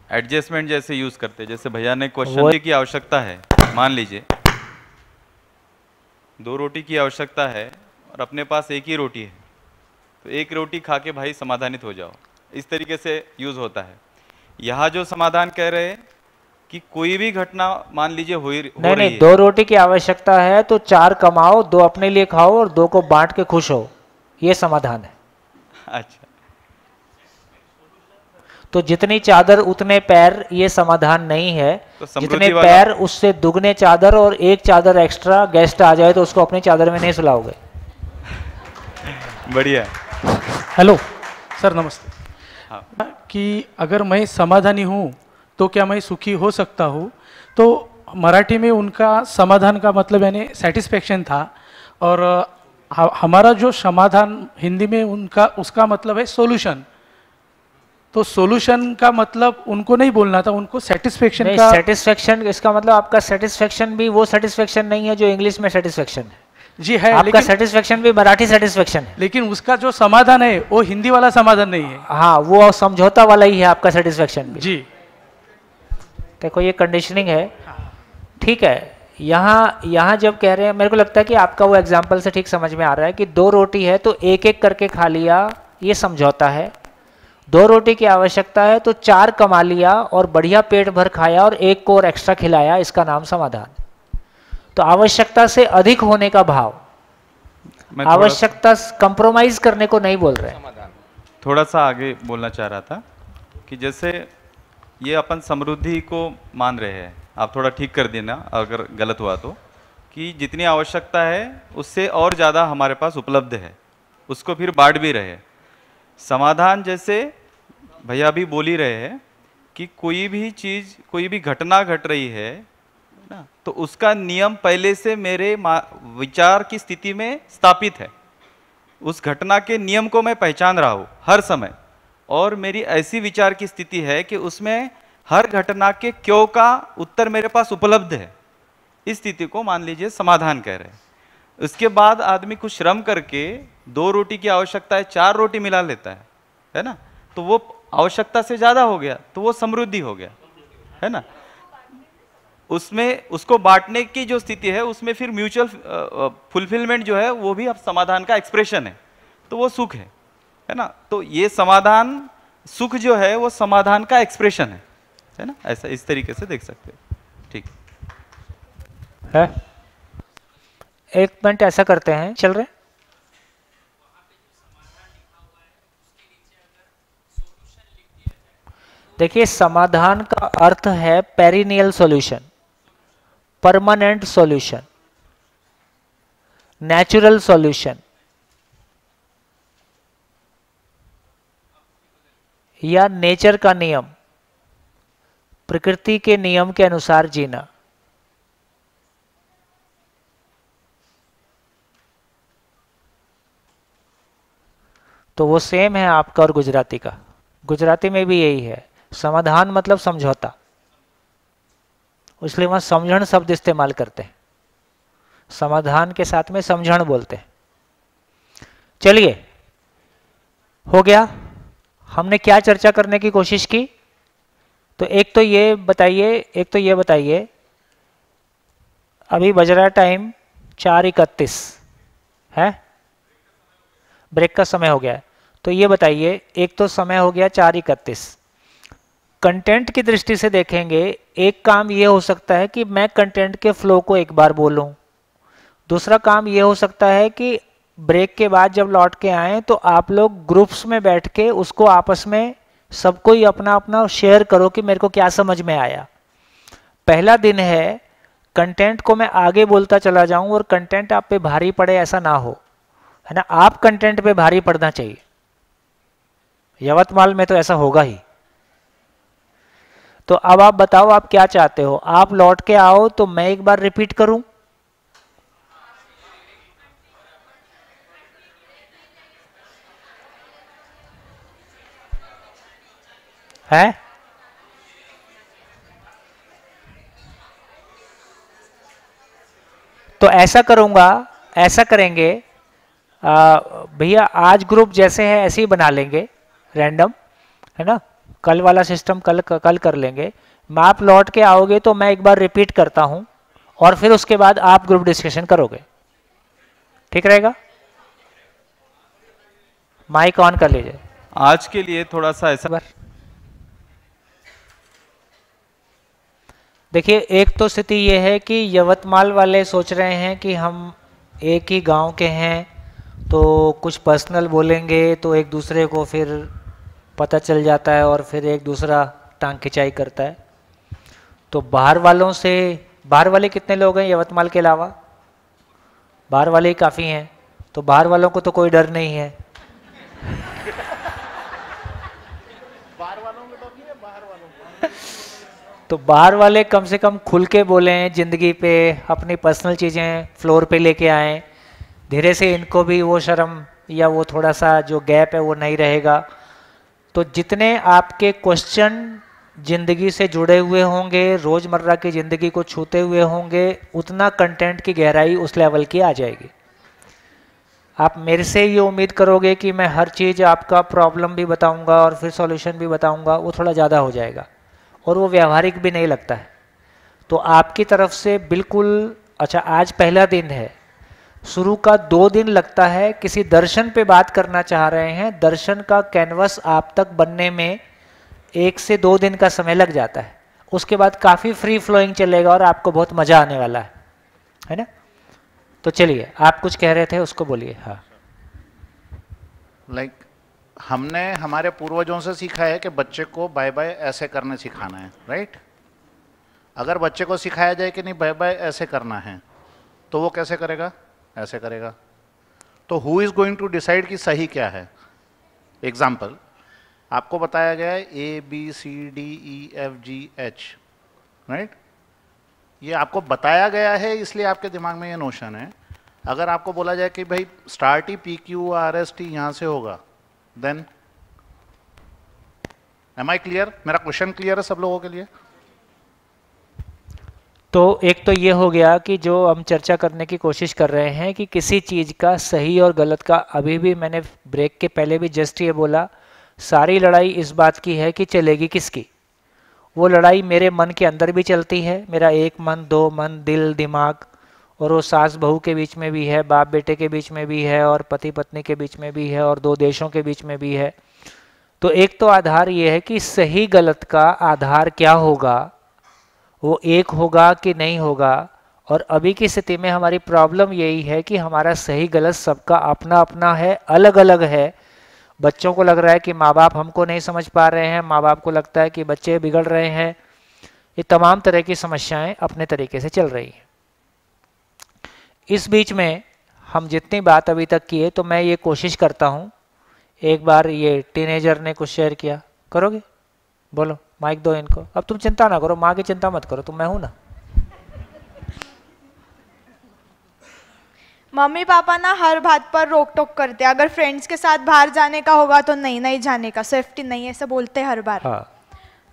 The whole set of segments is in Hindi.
एडजस्टमेंट जैसे यूज करते हैं। जैसे भैया ने क्वेश्चन की आवश्यकता है, मान लीजिए 2 रोटी की आवश्यकता है और अपने पास एक ही रोटी है, तो एक रोटी खा के भाई समाधानित हो जाओ, इस तरीके से यूज होता है। यहाँ जो समाधान कह रहे हैं कि कोई भी घटना मान लीजिए हो रही है, 2 रोटी की आवश्यकता है तो 4 कमाओ, 2 अपने लिए खाओ और 2 को बांट के खुश हो, ये समाधान है। अच्छा, तो जितनी चादर उतने पैर, ये समाधान नहीं है। तो जितने पैर उससे दुगने चादर, और एक चादर एक्स्ट्रा गेस्ट आ जाए तो उसको अपनी चादर में नहीं सुलाओगे। बढ़िया। हेलो सर, नमस्ते। हाँ। कि अगर मैं समाधानी हूँ तो क्या मैं सुखी हो सकता हूँ? तो मराठी में उनका समाधान का मतलब यानी सेटिस्फेक्शन था, और हमारा जो समाधान हिंदी में उनका उसका मतलब है सोल्यूशन। तो सोल्यूशन का मतलब उनको नहीं बोलना था, उनको सेटिस्फेक्शन का। सेटिस्फेक्शन इसका मतलब आपका सेटिस्फेक्शन भी वो सेटिस्फेक्शन नहीं है जो इंग्लिश में सेटिस्फेक्शन है। जी है, आपका सेटिस्फेक्शन भी मराठी सेटिस्फेक्शन है, लेकिन उसका जो समाधान है वो हिंदी वाला समाधान नहीं है। हाँ, वो समझौता वाला ही है आपका सेटिस्फेक्शन भी। जी देखो ये कंडीशनिंग है, ठीक है। यहाँ जब कह रहे हैं, मेरे को लगता है कि आपका वो एग्जाम्पल से ठीक समझ में आ रहा है कि 2 रोटी है तो एक एक करके खा लिया, ये समझौता है। 2 रोटी की आवश्यकता है तो 4 कमा लिया और बढ़िया पेट भर खाया और एक को और एक्स्ट्रा खिलाया, इसका नाम समाधान। तो आवश्यकता से अधिक होने का भाव, आवश्यकता कंप्रोमाइज करने को नहीं बोल रहे। थोड़ा सा आगे बोलना चाह रहा था कि जैसे ये अपन समृद्धि को मान रहे हैं, आप थोड़ा ठीक कर देना अगर गलत हुआ तो, कि जितनी आवश्यकता है उससे और ज़्यादा हमारे पास उपलब्ध है, उसको फिर बांट भी रहे हैं। समाधान जैसे भैया भी बोल ही रहे हैं कि कोई भी चीज़, कोई भी घटना घट रही है ना, तो उसका नियम पहले से मेरे विचार की स्थिति में स्थापित है। उस घटना के नियम को मैं पहचान रहा हूँ हर समय, और मेरी ऐसी विचार की स्थिति है कि उसमें हर घटना के क्यों का उत्तर मेरे पास उपलब्ध है। इस स्थिति को मान लीजिए समाधान कह रहे हैं। उसके बाद आदमी कुछ श्रम करके 2 रोटी की आवश्यकता है 4 रोटी मिला लेता है ना, तो वो आवश्यकता से ज्यादा हो गया, तो वो समृद्धि हो गया, है ना। उसमें उसको बांटने की जो स्थिति है उसमें फिर म्यूचुअल फुलफिलमेंट जो है वो भी अब समाधान का एक्सप्रेशन है, तो वो सुख है ना। तो ये समाधान, सुख जो है वो समाधान का एक्सप्रेशन है ना। ऐसा इस तरीके से देख सकते हो, ठीक है। एक मिनट ऐसा करते हैं, चल रहे। देखिए समाधान का अर्थ है perennial solution, permanent solution, natural solution, या नेचर का नियम, प्रकृति के नियम के अनुसार जीना। तो वो सेम है आपका और गुजराती का। गुजराती में भी यही है, समाधान मतलब समझौता, इसलिए वहां समझण शब्द इस्तेमाल करते हैं, समाधान के साथ में समझण बोलते हैं। चलिए, हो गया। हमने क्या चर्चा करने की कोशिश की? तो एक तो ये बताइए, अभी बज रहा टाइम 4:31 है, ब्रेक का समय हो गया है। तो ये बताइए, एक तो समय हो गया 4:31। कंटेंट की दृष्टि से देखेंगे, एक काम ये हो सकता है कि मैं कंटेंट के फ्लो को एक बार बोलूं। दूसरा काम ये हो सकता है कि ब्रेक के बाद जब लौट के आए तो आप लोग ग्रुप्स में बैठ के उसको आपस में सबको ही अपना अपना शेयर करो कि मेरे को क्या समझ में आया। पहला दिन है, कंटेंट को मैं आगे बोलता चला जाऊं और कंटेंट आप पे भारी पड़े, ऐसा ना हो, है ना। आप कंटेंट पे भारी पड़ना चाहिए। यवतमाल में तो ऐसा होगा ही। तो अब आप बताओ आप क्या चाहते हो? आप लौट के आओ तो मैं एक बार रिपीट करूं? है? तो ऐसा करूंगा, ऐसा करेंगे भैया, आज ग्रुप जैसे है ऐसे ही बना लेंगे, रैंडम, है ना। कल वाला सिस्टम कल कर लेंगे। आप लौट के आओगे तो मैं एक बार रिपीट करता हूं और फिर उसके बाद आप ग्रुप डिस्कशन करोगे, ठीक रहेगा? माइक ऑन कर लीजिए। आज के लिए थोड़ा सा ऐसा, देखिए एक तो स्थिति ये है कि यवतमाल वाले सोच रहे हैं कि हम एक ही गांव के हैं, तो कुछ पर्सनल बोलेंगे तो एक दूसरे को फिर पता चल जाता है और फिर एक दूसरा टांग खिंचाई करता है। तो बाहर वालों से, बाहर वाले कितने लोग हैं यवतमाल के अलावा? बाहर वाले ही काफ़ी हैं, तो बाहर वालों को तो कोई डर नहीं है। तो बाहर वाले कम से कम खुल के बोलें ज़िंदगी पे, अपनी पर्सनल चीज़ें फ्लोर पे लेके आएँ, धीरे से इनको भी वो शर्म या वो थोड़ा सा जो गैप है वो नहीं रहेगा। तो जितने आपके क्वेश्चन ज़िंदगी से जुड़े हुए होंगे, रोज़मर्रा की ज़िंदगी को छूते हुए होंगे, उतना कंटेंट की गहराई उस लेवल की आ जाएगी। आप मेरे से ये उम्मीद करोगे कि मैं हर चीज़ आपका प्रॉब्लम भी बताऊंगा और फिर सॉल्यूशन भी बताऊंगा, वो थोड़ा ज़्यादा हो जाएगा और वो व्यावहारिक भी नहीं लगता है। तो आपकी तरफ से बिल्कुल, अच्छा आज पहला दिन है, शुरू का 2 दिन लगता है, किसी दर्शन पे बात करना चाह रहे हैं, दर्शन का कैनवस आप तक बनने में 1 से 2 दिन का समय लग जाता है। उसके बाद काफ़ी फ्री फ्लोइंग चलेगा और आपको बहुत मज़ा आने वाला है ना? तो चलिए, आप कुछ कह रहे थे, उसको बोलिए। हाँ, लाइक हमने हमारे पूर्वजों से सीखा है कि बच्चे को बाय बाय ऐसे करने सिखाना है, राइट? अगर बच्चे को सिखाया जाए कि नहीं बाय बाय ऐसे करना है, तो वो कैसे करेगा? ऐसे करेगा। तो who is going to decide कि सही क्या है? एग्जाम्पल, आपको बताया गया है ABCDEFGH, राइट? ये आपको बताया गया है, इसलिए आपके दिमाग में ये नोशन है। अगर आपको बोला जाए कि भाई स्टार्ट ही PQRST यहाँ से होगा, देन एम आई क्लियर? मेरा क्वेश्चन क्लियर है सब लोगों के लिए? तो एक तो ये हो गया कि जो हम चर्चा करने की कोशिश कर रहे हैं कि किसी चीज़ का सही और गलत का, अभी भी मैंने ब्रेक के पहले भी जस्ट ये बोला, सारी लड़ाई इस बात की है कि चलेगी किसकी। वो लड़ाई मेरे मन के अंदर भी चलती है, मेरा एक मन, 2 मन, दिल, दिमाग, और वो सास बहू के बीच में भी है, बाप बेटे के बीच में भी है, और पति पत्नी के बीच में भी है, और 2 देशों के बीच में भी है। तो एक तो आधार ये है कि सही गलत का आधार क्या होगा, वो एक होगा कि नहीं होगा। और अभी की स्थिति में हमारी प्रॉब्लम यही है कि हमारा सही गलत सबका अपना अपना है, अलग अलग है। बच्चों को लग रहा है कि माँ बाप हमको नहीं समझ पा रहे हैं, माँ बाप को लगता है कि बच्चे बिगड़ रहे हैं। ये तमाम तरह की समस्याएं अपने तरीके से चल रही हैं। इस बीच में हम जितनी बात अभी तक की है, तो मैं ये कोशिश करता हूँ, एक बार ये टीनेजर ने कुछ शेयर किया, करोगे? बोलो, माइक दो इनको। अब तुम चिंता ना करो, माँ की चिंता मत करो, तुम, मैं हूं ना। मम्मी पापा ना हर बात पर रोक टोक करते हैं। अगर फ्रेंड्स के साथ बाहर जाने का होगा तो नहीं, नहीं जाने का, सेफ्टी नहीं है, ऐसा बोलते हैं हर बार। हाँ,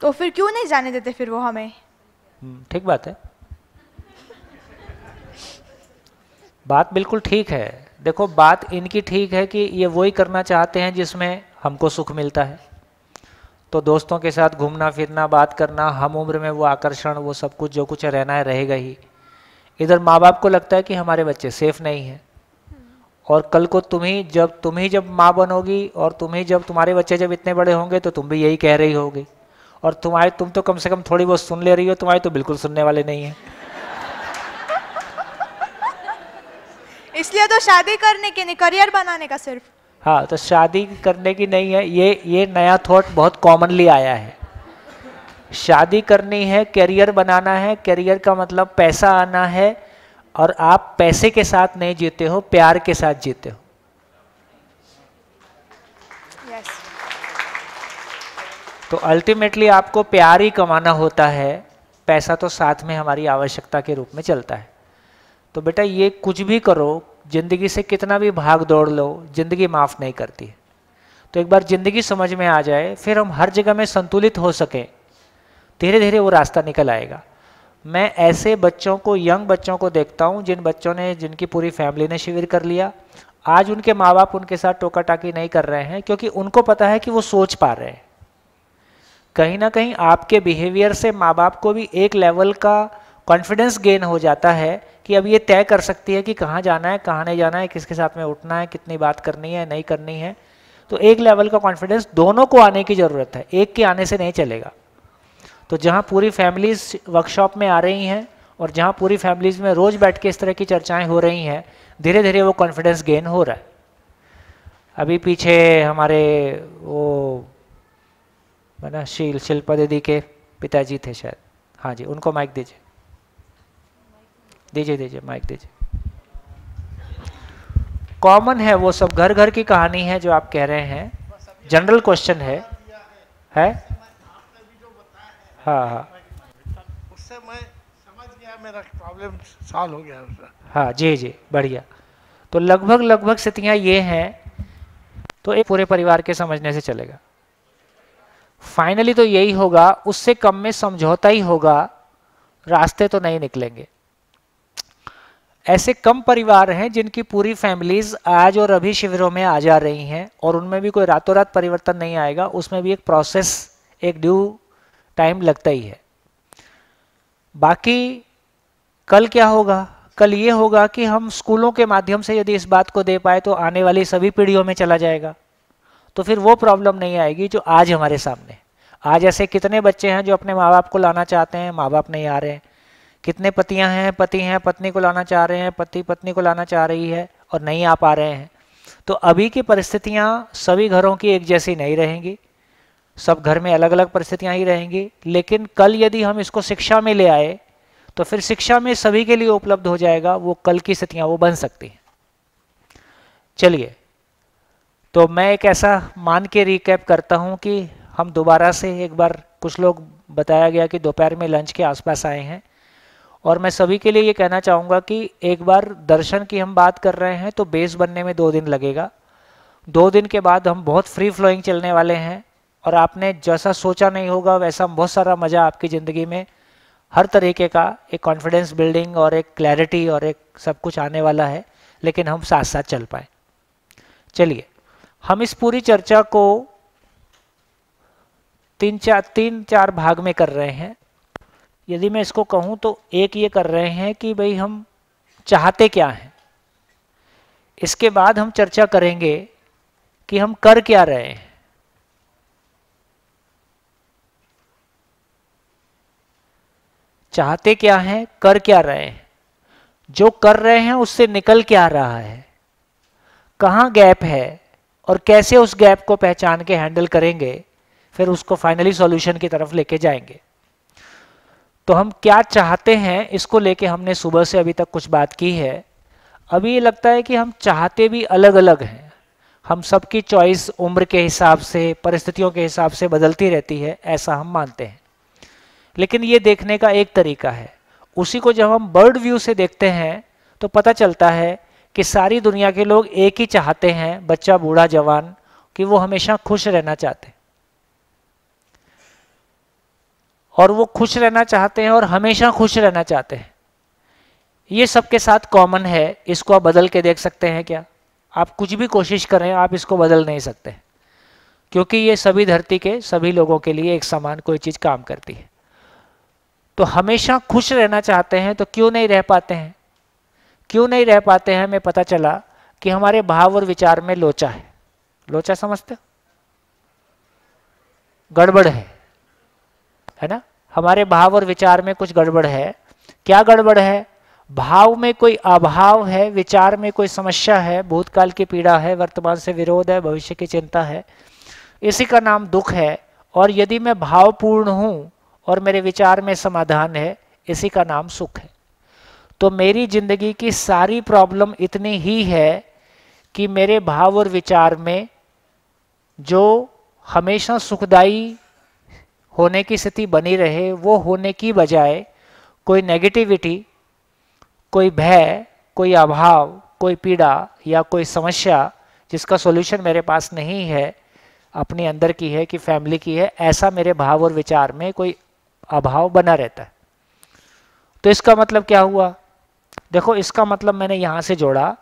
तो फिर क्यों नहीं जाने देते फिर वो हमें? ठीक बात है, बात बिल्कुल ठीक है। देखो, बात इनकी ठीक है कि ये वही करना चाहते हैं जिसमें हमको सुख मिलता है। तो दोस्तों के साथ घूमना फिरना, बात करना, हम उम्र में वो आकर्षण, वो सब कुछ जो कुछ रहना है रहेगा ही। इधर माँ बाप को लगता है कि हमारे बच्चे सेफ नहीं हैं, और कल को तुम ही जब माँ बनोगी, और तुम्हारे बच्चे जब इतने बड़े होंगे, तो तुम भी यही कह रही होगी। और तुम तो कम से कम थोड़ी बहुत सुन ले रही हो, तुम्हारे तो बिल्कुल सुनने वाले नहीं हैं। इसलिए तो शादी करने के नहीं, करियर बनाने का सिर्फ। हाँ, तो शादी करने की नहीं है, ये नया थॉट बहुत कॉमनली आया है। शादी करनी है, करियर बनाना है, करियर का मतलब पैसा आना है, और आप पैसे के साथ नहीं जीते हो, प्यार के साथ जीते हो। yes. तो अल्टीमेटली आपको प्यार ही कमाना होता है, पैसा तो साथ में हमारी आवश्यकता के रूप में चलता है। तो बेटा, ये कुछ भी करो, जिंदगी से कितना भी भाग दौड़ लो, जिंदगी माफ़ नहीं करती है। तो एक बार जिंदगी समझ में आ जाए, फिर हम हर जगह में संतुलित हो सकें, धीरे धीरे वो रास्ता निकल आएगा। मैं ऐसे बच्चों को, यंग बच्चों को देखता हूँ, जिनकी पूरी फैमिली ने शिविर कर लिया। आज उनके माँ बाप उनके साथ टोका टाकी नहीं कर रहे हैं, क्योंकि उनको पता है कि वो सोच पा रहे हैं। कहीं ना कहीं आपके बिहेवियर से माँ बाप को भी एक लेवल का कॉन्फिडेंस गेन हो जाता है कि अब ये तय कर सकती है कि कहाँ जाना है, कहाँ नहीं जाना है, किसके साथ में उठना है, कितनी बात करनी है, नहीं करनी है। तो एक लेवल का कॉन्फिडेंस दोनों को आने की ज़रूरत है, एक के आने से नहीं चलेगा। तो जहाँ पूरी फैमिलीज वर्कशॉप में आ रही हैं और जहाँ पूरी फैमिलीज में रोज़ बैठ के इस तरह की चर्चाएं हो रही हैं, धीरे धीरे वो कॉन्फिडेंस गेन हो रहा है। अभी पीछे हमारे वो ना शिल्पा दीदी के पिताजी थे शायद, हाँ जी, उनको माइक दीजिए, दीजिए दीजिए माइक दीजिए। कॉमन है वो सब, घर घर की कहानी है जो आप कह रहे हैं, जनरल क्वेश्चन है? हाँ हाँ, उससे मैं समझ गया, मेरा प्रॉब्लम सॉल्व हो गया उसका। हाँ जी जी, बढ़िया। तो लगभग स्थितियां ये हैं, तो एक पूरे परिवार के समझने से चलेगा। फाइनली तो यही होगा, उससे कम में समझौता ही होगा, रास्ते तो नहीं निकलेंगे। ऐसे कम परिवार हैं जिनकी पूरी फैमिलीज आज और अभी शिविरों में आ जा रही हैं और उनमें भी कोई रातों रात परिवर्तन नहीं आएगा, उसमें भी एक प्रोसेस, एक ड्यू टाइम लगता ही है। बाकी कल क्या होगा? कल ये होगा कि हम स्कूलों के माध्यम से यदि इस बात को दे पाए तो आने वाली सभी पीढ़ियों में चला जाएगा, तो फिर वो प्रॉब्लम नहीं आएगी जो आज हमारे सामने। आज ऐसे कितने बच्चे हैं जो अपने माँ बाप को लाना चाहते हैं, माँ बाप नहीं आ रहे हैं। कितने पतियां हैं, पति हैं, पत्नी को लाना चाह रहे हैं, पति पत्नी को लाना चाह रही है और नहीं आ पा रहे हैं। तो अभी की परिस्थितियां सभी घरों की एक जैसी नहीं रहेंगी, सब घर में अलग अलग परिस्थितियां ही रहेंगी। लेकिन कल यदि हम इसको शिक्षा में ले आए तो फिर शिक्षा में सभी के लिए उपलब्ध हो जाएगा, वो कल की स्थितियां वो बन सकती हैं। चलिए, तो मैं एक ऐसा मान के रिकैप करता हूं कि हम दोबारा से एक बार, कुछ लोग बताया गया कि दोपहर में लंच के आसपास आए हैं, और मैं सभी के लिए ये कहना चाहूँगा कि एक बार दर्शन की हम बात कर रहे हैं तो बेस बनने में 2 दिन लगेगा। 2 दिन के बाद हम बहुत फ्री फ्लोइंग चलने वाले हैं और आपने जैसा सोचा नहीं होगा वैसा बहुत सारा मज़ा आपकी ज़िंदगी में हर तरीके का एक कॉन्फिडेंस बिल्डिंग और एक क्लैरिटी और एक सब कुछ आने वाला है, लेकिन हम साथ साथ चल पाएँ। चलिए, हम इस पूरी चर्चा को 3-4 भाग में कर रहे हैं। यदि मैं इसको कहूं तो एक ये कर रहे हैं कि भाई हम चाहते क्या हैं, इसके बाद हम चर्चा करेंगे कि हम कर क्या रहे हैं। चाहते क्या हैं, कर क्या रहे हैं, जो कर रहे हैं उससे निकल क्या रहा है, कहाँ गैप है और कैसे उस गैप को पहचान के हैंडल करेंगे, फिर उसको फाइनली सॉल्यूशन की तरफ लेके जाएंगे। तो हम क्या चाहते हैं, इसको लेके हमने सुबह से अभी तक कुछ बात की है। अभी ये लगता है कि हम चाहते भी अलग अलग हैं, हम सबकी चॉइस उम्र के हिसाब से, परिस्थितियों के हिसाब से बदलती रहती है, ऐसा हम मानते हैं। लेकिन ये देखने का एक तरीका है, उसी को जब हम बर्ड व्यू से देखते हैं तो पता चलता है कि सारी दुनिया के लोग एक ही चाहते हैं, बच्चा बूढ़ा जवान, कि वो हमेशा खुश रहना चाहते हैं। और वो खुश रहना चाहते हैं और हमेशा खुश रहना चाहते हैं। ये सबके साथ कॉमन है। इसको आप बदल के देख सकते हैं क्या? आप कुछ भी कोशिश करें, आप इसको बदल नहीं सकते, क्योंकि ये सभी धरती के सभी लोगों के लिए एक समान कोई चीज़ काम करती है। तो हमेशा खुश रहना चाहते हैं तो क्यों नहीं रह पाते हैं? क्यों नहीं रह पाते हैं? हमें पता चला कि हमारे भाव और विचार में लोचा है। लोचा समझते हो? गड़बड़ है ना? हमारे भाव और विचार में कुछ गड़बड़ है। क्या गड़बड़ है? भाव में कोई अभाव है, विचार में कोई समस्या है, भूतकाल की पीड़ा है, वर्तमान से विरोध है, भविष्य की चिंता है, इसी का नाम दुख है। और यदि मैं भावपूर्ण हूं और मेरे विचार में समाधान है, इसी का नाम सुख है। तो मेरी जिंदगी की सारी प्रॉब्लम इतनी ही है कि मेरे भाव और विचार में जो हमेशा सुखदायी होने की स्थिति बनी रहे, वो होने की बजाय कोई नेगेटिविटी, कोई भय, कोई अभाव, कोई पीड़ा या कोई समस्या जिसका सॉल्यूशन मेरे पास नहीं है, अपने अंदर की है कि फैमिली की है, ऐसा मेरे भाव और विचार में कोई अभाव बना रहता है। तो इसका मतलब क्या हुआ? देखो, इसका मतलब मैंने यहां से जोड़ा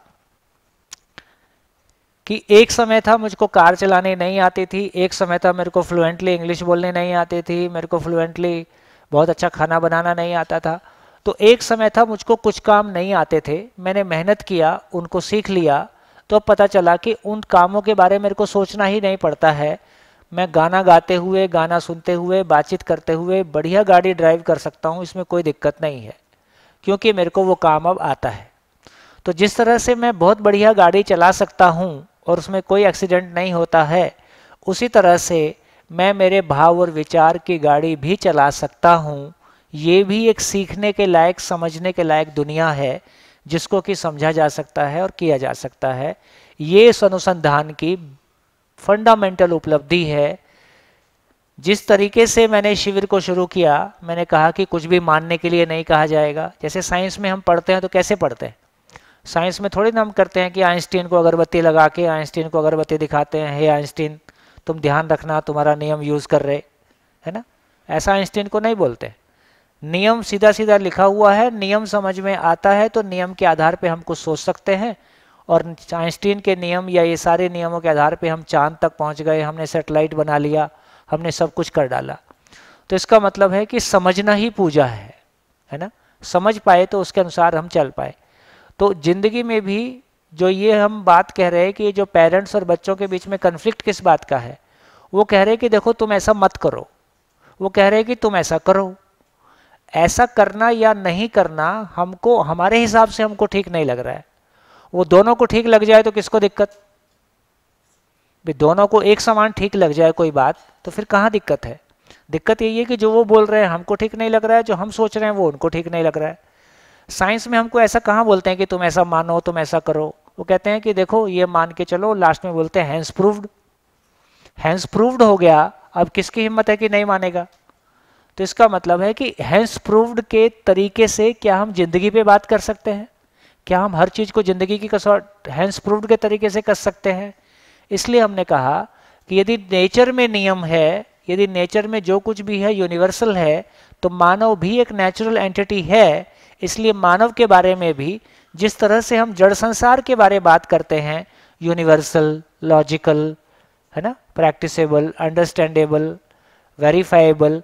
कि एक समय था मुझको कार चलाने नहीं आती थी, एक समय था मेरे को फ्लुएंटली इंग्लिश बोलने नहीं आती थी, मेरे को फ्लुएंटली बहुत अच्छा खाना बनाना नहीं आता था। तो एक समय था मुझको कुछ काम नहीं आते थे, मैंने मेहनत किया, उनको सीख लिया, तो पता चला कि उन कामों के बारे में मेरे को सोचना ही नहीं पड़ता है। मैं गाना गाते हुए, गाना सुनते हुए, बातचीत करते हुए बढ़िया गाड़ी ड्राइव कर सकता हूँ, इसमें कोई दिक्कत नहीं है, क्योंकि मेरे को वो काम अब आता है। तो जिस तरह से मैं बहुत बढ़िया गाड़ी चला सकता हूँ और उसमें कोई एक्सीडेंट नहीं होता है, उसी तरह से मैं मेरे भाव और विचार की गाड़ी भी चला सकता हूँ। ये भी एक सीखने के लायक, समझने के लायक दुनिया है, जिसको कि समझा जा सकता है और किया जा सकता है। ये इस अनुसंधान की फंडामेंटल उपलब्धि है। जिस तरीके से मैंने शिविर को शुरू किया, मैंने कहा कि कुछ भी मानने के लिए नहीं कहा जाएगा। जैसे साइंस में हम पढ़ते हैं तो कैसे पढ़ते हैं? साइंस में थोड़ी ना हम करते हैं कि आइंस्टीन को अगरबत्ती लगा के आइंस्टीन को अगरबत्ती दिखाते हैं, हे आइंस्टीन तुम ध्यान रखना, तुम्हारा नियम यूज़ कर रहे, है ना? ऐसा आइंस्टीन को नहीं बोलते। नियम सीधा सीधा लिखा हुआ है, नियम समझ में आता है तो नियम के आधार पे हम कुछ सोच सकते हैं। और आइंस्टीन के नियम या ये सारे नियमों के आधार पे हम चांद तक पहुंच गए, हमने सैटेलाइट बना लिया, हमने सब कुछ कर डाला। तो इसका मतलब है कि समझना ही पूजा है ना? समझ पाए तो उसके अनुसार हम चल पाए। तो जिंदगी में भी जो ये हम बात कह रहे हैं कि जो पेरेंट्स और बच्चों के बीच में कन्फ्लिक्ट किस बात का है, वो कह रहे हैं कि देखो तुम ऐसा मत करो, वो कह रहे हैं कि तुम ऐसा करो। ऐसा करना या नहीं करना हमको, हमारे हिसाब से हमको ठीक नहीं लग रहा है। वो दोनों को ठीक लग जाए तो किसको दिक्कत? भी दोनों को एक समान ठीक लग जाए कोई बात तो फिर कहाँ दिक्कत है? दिक्कत यही है कि जो वो बोल रहे हैं हमको ठीक नहीं लग रहा है, जो हम सोच रहे हैं वो उनको ठीक नहीं लग रहा है। साइंस में हमको ऐसा कहाँ बोलते हैं कि तुम ऐसा मानो, तुम ऐसा करो। वो कहते हैं कि देखो ये मान के चलो, लास्ट में बोलते हैं हैंस प्रूव्ड। हैंस प्रूव्ड हो गया, अब किसकी हिम्मत है कि नहीं मानेगा? तो इसका मतलब है कि हैंस प्रूव्ड के तरीके से क्या हम जिंदगी पे बात कर सकते हैं? क्या हम हर चीज को जिंदगी की कसौट हैंस प्रूव्ड के तरीके से कर सकते हैं? इसलिए हमने कहा कि यदि नेचर में नियम है, यदि नेचर में जो कुछ भी है यूनिवर्सल है, तो मानव भी एक नेचुरल एंटिटी है। इसलिए मानव के बारे में भी जिस तरह से हम जड़ संसार के बारे में बात करते हैं, यूनिवर्सल, लॉजिकल, है ना, प्रैक्टिसेबल, अंडरस्टैंडेबल, वेरीफाइबल,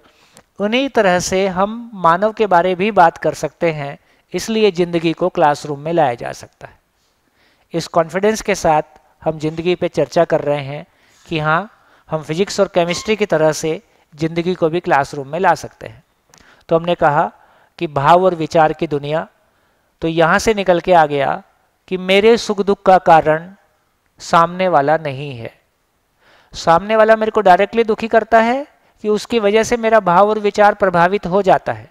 उन्हीं तरह से हम मानव के बारे भी बात कर सकते हैं। इसलिए जिंदगी को क्लासरूम में लाया जा सकता है। इस कॉन्फिडेंस के साथ हम जिंदगी पे चर्चा कर रहे हैं कि हाँ, हम फिजिक्स और केमिस्ट्री की तरह से जिंदगी को भी क्लासरूम में ला सकते हैं। तो हमने कहा कि भाव और विचार की दुनिया, तो यहाँ से निकल के आ गया कि मेरे सुख दुख का कारण सामने वाला नहीं है। सामने वाला मेरे को डायरेक्टली दुखी करता है कि उसकी वजह से मेरा भाव और विचार प्रभावित हो जाता है?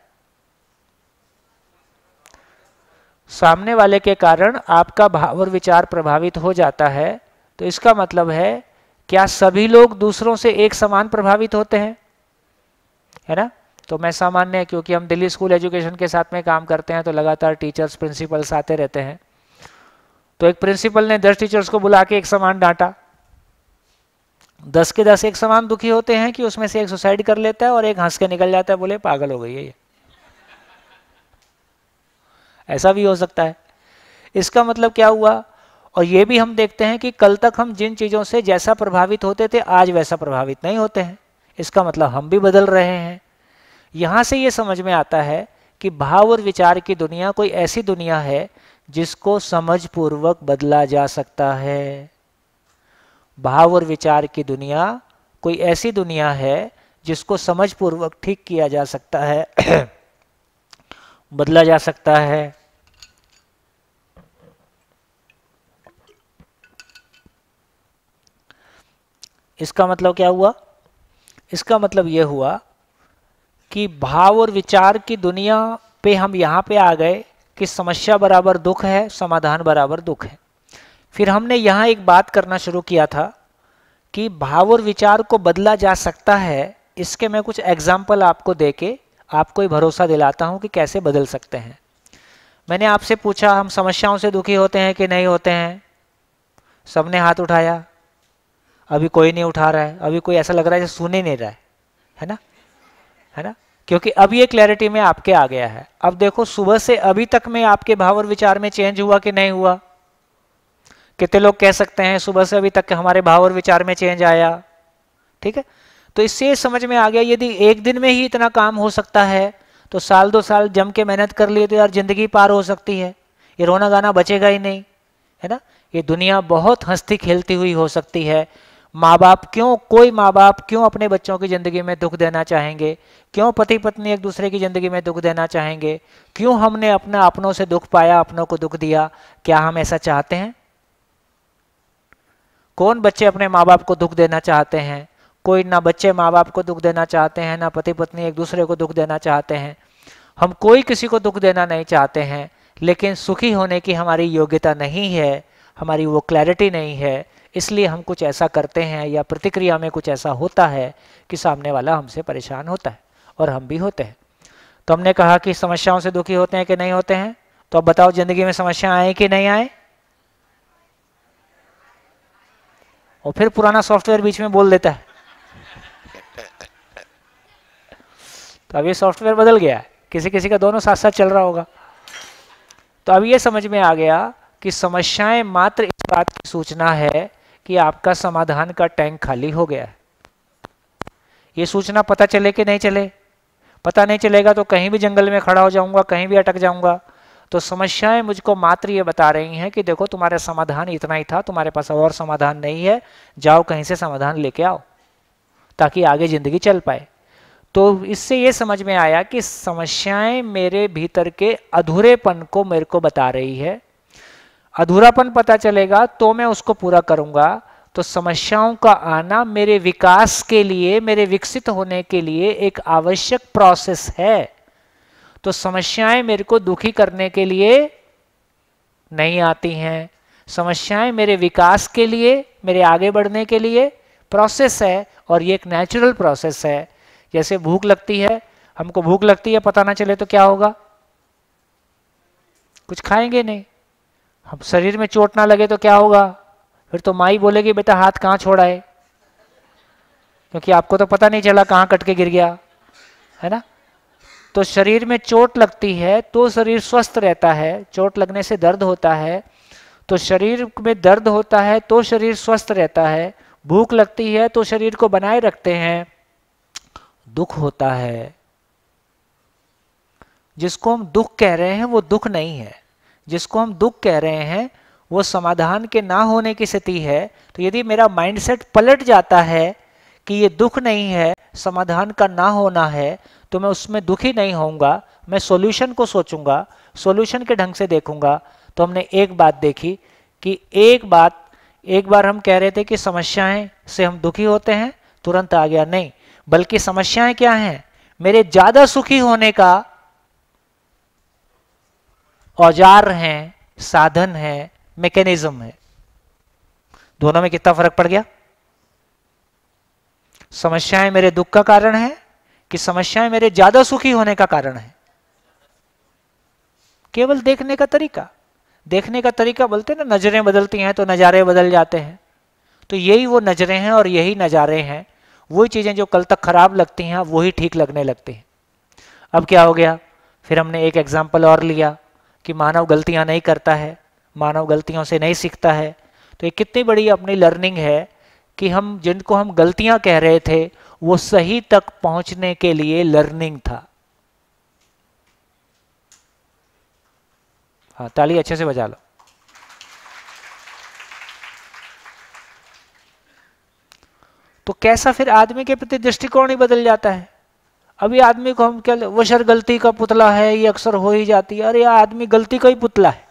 सामने वाले के कारण आपका भाव और विचार प्रभावित हो जाता है, तो इसका मतलब है क्या सभी लोग दूसरों से एक समान प्रभावित होते हैं? है ना? तो मैं सामान्य, क्योंकि हम दिल्ली स्कूल एजुकेशन के साथ में काम करते हैं तो लगातार टीचर्स, प्रिंसिपल्स आते रहते हैं। तो एक प्रिंसिपल ने 10 टीचर्स को बुला के एक समान डांटा। 10 के 10 एक समान दुखी होते हैं कि उसमें से एक सुसाइड कर लेता है और एक हंस के निकल जाता है, बोले पागल हो गई है ये। ऐसा भी हो सकता है। इसका मतलब क्या हुआ? और ये भी हम देखते हैं कि कल तक हम जिन चीज़ों से जैसा प्रभावित होते थे, आज वैसा प्रभावित नहीं होते हैं। इसका मतलब हम भी बदल रहे हैं। यहाँ से ये समझ में आता है कि भाव और विचार की दुनिया कोई ऐसी दुनिया है जिसको समझपूर्वक बदला जा सकता है। भाव और विचार की दुनिया कोई ऐसी दुनिया है जिसको समझपूर्वक ठीक किया जा सकता है, बदला जा सकता है। इसका मतलब क्या हुआ? इसका मतलब यह हुआ कि भाव और विचार की दुनिया पे हम यहाँ पे आ गए कि समस्या बराबर दुख है, समाधान बराबर दुख है। फिर हमने यहाँ एक बात करना शुरू किया था कि भाव और विचार को बदला जा सकता है। इसके मैं कुछ एग्जाम्पल आपको देके आपको ही भरोसा दिलाता हूँ कि कैसे बदल सकते हैं। मैंने आपसे पूछा हम समस्याओं से दुखी होते हैं कि नहीं होते हैं? सबने हाथ उठाया। अभी कोई नहीं उठा रहा है, अभी कोई ऐसा लग रहा है जैसे सुन ही नहीं रहा है ना? है ना? क्योंकि अब ये क्लैरिटी में आपके आ गया है। अब देखो सुबह से अभी तक में आपके भाव और विचार में चेंज हुआ कि नहीं हुआ? कितने लोग कह सकते हैं सुबह से अभी तक के हमारे भाव और विचार में चेंज आया? ठीक है, तो इससे समझ में आ गया यदि एक दिन में ही इतना काम हो सकता है तो साल 2 साल जम के मेहनत कर लिए तो यार जिंदगी पार हो सकती है, ये रोना गाना बचेगा ही नहीं, है ना। ये दुनिया बहुत हंसती खेलती हुई हो सकती है। कोई माँ बाप क्यों अपने बच्चों की जिंदगी में दुख देना चाहेंगे? क्यों पति पत्नी एक दूसरे की जिंदगी में दुख देना चाहेंगे? क्यों हमने अपनों से दुख पाया, अपनों को दुख दिया? क्या हम ऐसा चाहते हैं? कौन बच्चे अपने माँ बाप को दुख देना चाहते हैं? कोई ना बच्चे माँ बाप को दुख देना चाहते हैं, ना पति पत्नी एक दूसरे को दुख देना चाहते हैं। हम कोई किसी को दुख देना नहीं चाहते हैं, लेकिन सुखी होने की हमारी योग्यता नहीं है, हमारी वो क्लैरिटी नहीं है, इसलिए हम कुछ ऐसा करते हैं या प्रतिक्रिया में कुछ ऐसा होता है कि सामने वाला हमसे परेशान होता है और हम भी होते हैं। तो हमने कहा कि समस्याओं से दुखी होते हैं कि नहीं होते हैं? तो अब बताओ जिंदगी में समस्या आए कि नहीं आए? और फिर पुराना सॉफ्टवेयर बीच में बोल देता है। तो अब ये सॉफ्टवेयर बदल गया है, किसी किसी का दोनों साथ साथ चल रहा होगा। तो अब ये समझ में आ गया कि समस्याएं मात्र इस बात की सूचना है कि आपका समाधान का टैंक खाली हो गया है। ये सूचना पता चले कि नहीं चले? पता नहीं चलेगा तो कहीं भी जंगल में खड़ा हो जाऊंगा, कहीं भी अटक जाऊंगा। तो समस्याएं मुझको मात्र ये बता रही हैं कि देखो तुम्हारा समाधान इतना ही था, तुम्हारे पास और समाधान नहीं है, जाओ कहीं से समाधान लेके आओ ताकि आगे जिंदगी चल पाए। तो इससे ये समझ में आया कि समस्याएं मेरे भीतर के अधूरेपन को मेरे को बता रही है। अधूरापन पता चलेगा तो मैं उसको पूरा करूंगा। तो समस्याओं का आना मेरे विकास के लिए, मेरे विकसित होने के लिए एक आवश्यक प्रोसेस है। तो समस्याएं मेरे को दुखी करने के लिए नहीं आती हैं, समस्याएं मेरे विकास के लिए, मेरे आगे बढ़ने के लिए प्रोसेस है, और ये एक नेचुरल प्रोसेस है। जैसे भूख लगती है, हमको भूख लगती है, पता ना चले तो क्या होगा? कुछ खाएंगे नहीं। हम शरीर में चोट ना लगे तो क्या होगा? फिर तो माई बोलेगी बेटा हाथ कहाँ छोड़ा है, क्योंकि आपको तो पता नहीं चला कहाँ कट के गिर गया, है ना। तो शरीर में चोट लगती है तो शरीर स्वस्थ रहता है, चोट लगने से दर्द होता है, तो शरीर में दर्द होता है तो शरीर स्वस्थ रहता है। भूख लगती है तो शरीर को बनाए रखते हैं। दुख होता है, जिसको हम दुख कह रहे हैं वो दुख नहीं है, जिसको हम दुख कह रहे हैं वो समाधान के ना होने की स्थिति है। तो यदि मेरा माइंडसेट पलट जाता है कि ये दुख नहीं है, समाधान का ना होना है, तो मैं उसमें दुखी नहीं होऊंगा, मैं सॉल्यूशन को सोचूंगा, सॉल्यूशन के ढंग से देखूंगा। तो हमने एक बात देखी कि एक बार हम कह रहे थे कि समस्याएं से हम दुखी होते हैं, तुरंत आ गया नहीं, बल्कि समस्याएं क्या हैं? मेरे ज्यादा सुखी होने का औजार हैं, साधन है, मैकेनिज्म है। दोनों में कितना फर्क पड़ गया? समस्याएं मेरे दुख का कारण है कि समस्याएं मेरे ज्यादा सुखी होने का कारण है? केवल देखने का तरीका, देखने का तरीका बोलते हैं ना, नजरें बदलती हैं तो नजारे बदल जाते हैं। तो यही वो नजरें हैं और यही नजारे हैं। वही चीजें जो कल तक खराब लगती हैं वही ठीक लगने लगती हैं। अब क्या हो गया? फिर हमने एक एग्जाम्पल और लिया कि मानव गलतियां नहीं करता है, मानव गलतियों से नहीं सीखता है। तो ये कितनी बड़ी अपनी लर्निंग है कि हम जिनको हम गलतियां कह रहे थे वो सही तक पहुंचने के लिए लर्निंग था। हाँ, ताली अच्छे से बजा लो। तो कैसा फिर आदमी के प्रति दृष्टिकोण ही बदल जाता है। अभी आदमी को हम क्या, वो शर गलती का पुतला है, ये अक्सर हो ही जाती है। अरे यार आदमी गलती का ही पुतला है,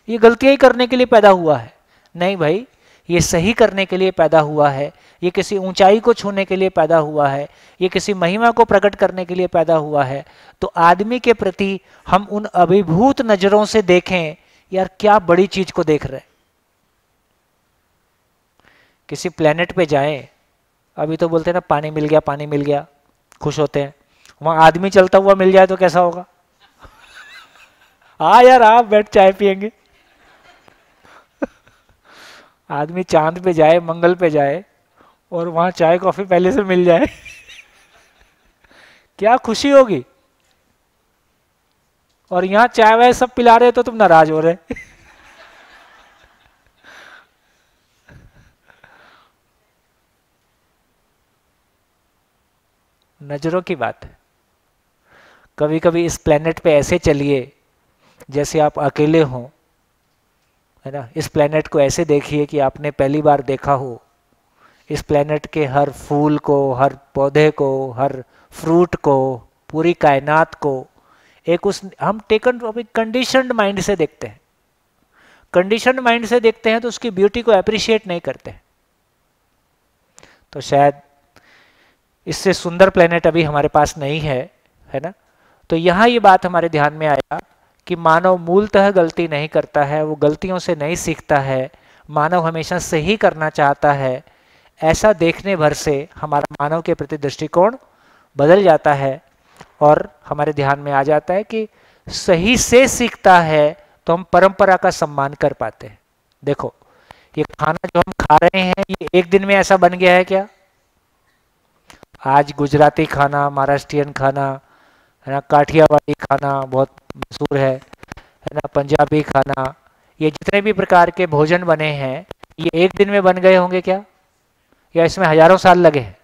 ये गलतियां ही करने के लिए पैदा हुआ है। नहीं भाई, ये सही करने के लिए पैदा हुआ है, ये किसी ऊंचाई को छूने के लिए पैदा हुआ है, ये किसी महिमा को प्रकट करने के लिए पैदा हुआ है। तो आदमी के प्रति हम उन अभिभूत नजरों से देखें, यार क्या बड़ी चीज को देख रहे। किसी प्लेनेट पे जाएं, अभी तो बोलते हैं ना पानी मिल गया, पानी मिल गया, खुश होते हैं। वहां आदमी चलता हुआ मिल जाए तो कैसा होगा? हाँ यार, आप बैठ चाय पियेंगे। आदमी चांद पे जाए, मंगल पे जाए और वहां चाय कॉफी पहले से मिल जाए, क्या खुशी होगी। और यहां चाय वाय सब पिला रहे तो तुम नाराज हो रहे। नज़रों की बात है। कभी कभी इस प्लेनेट पे ऐसे चलिए जैसे आप अकेले हों, है ना। इस प्लेनेट को ऐसे देखिए कि आपने पहली बार देखा हो। इस प्लेनेट के हर फूल को, हर पौधे को, हर फ्रूट को, पूरी कायनात को एक उस हम टेकन कंडीशनड माइंड से देखते हैं। कंडीशनड माइंड से देखते हैं तो उसकी ब्यूटी को अप्रिशिएट नहीं करते। तो शायद इससे सुंदर प्लेनेट अभी हमारे पास नहीं है ना। तो यहाँ ये बात हमारे ध्यान में आया कि मानव मूलतः गलती नहीं करता है, वो गलतियों से नहीं सीखता है, मानव हमेशा सही करना चाहता है। ऐसा देखने भर से हमारा मानव के प्रति दृष्टिकोण बदल जाता है और हमारे ध्यान में आ जाता है कि सही से सीखता है तो हम परंपरा का सम्मान कर पाते हैं। देखो, ये खाना जो हम खा रहे हैं ये एक दिन में ऐसा बन गया है क्या? आज गुजराती खाना, महाराष्ट्रियन खाना, है ना, काठियावाड़ी खाना बहुत मशहूर है ना, पंजाबी खाना, ये जितने भी प्रकार के भोजन बने हैं ये एक दिन में बन गए होंगे क्या? या इसमें हजारों साल लगे हैं?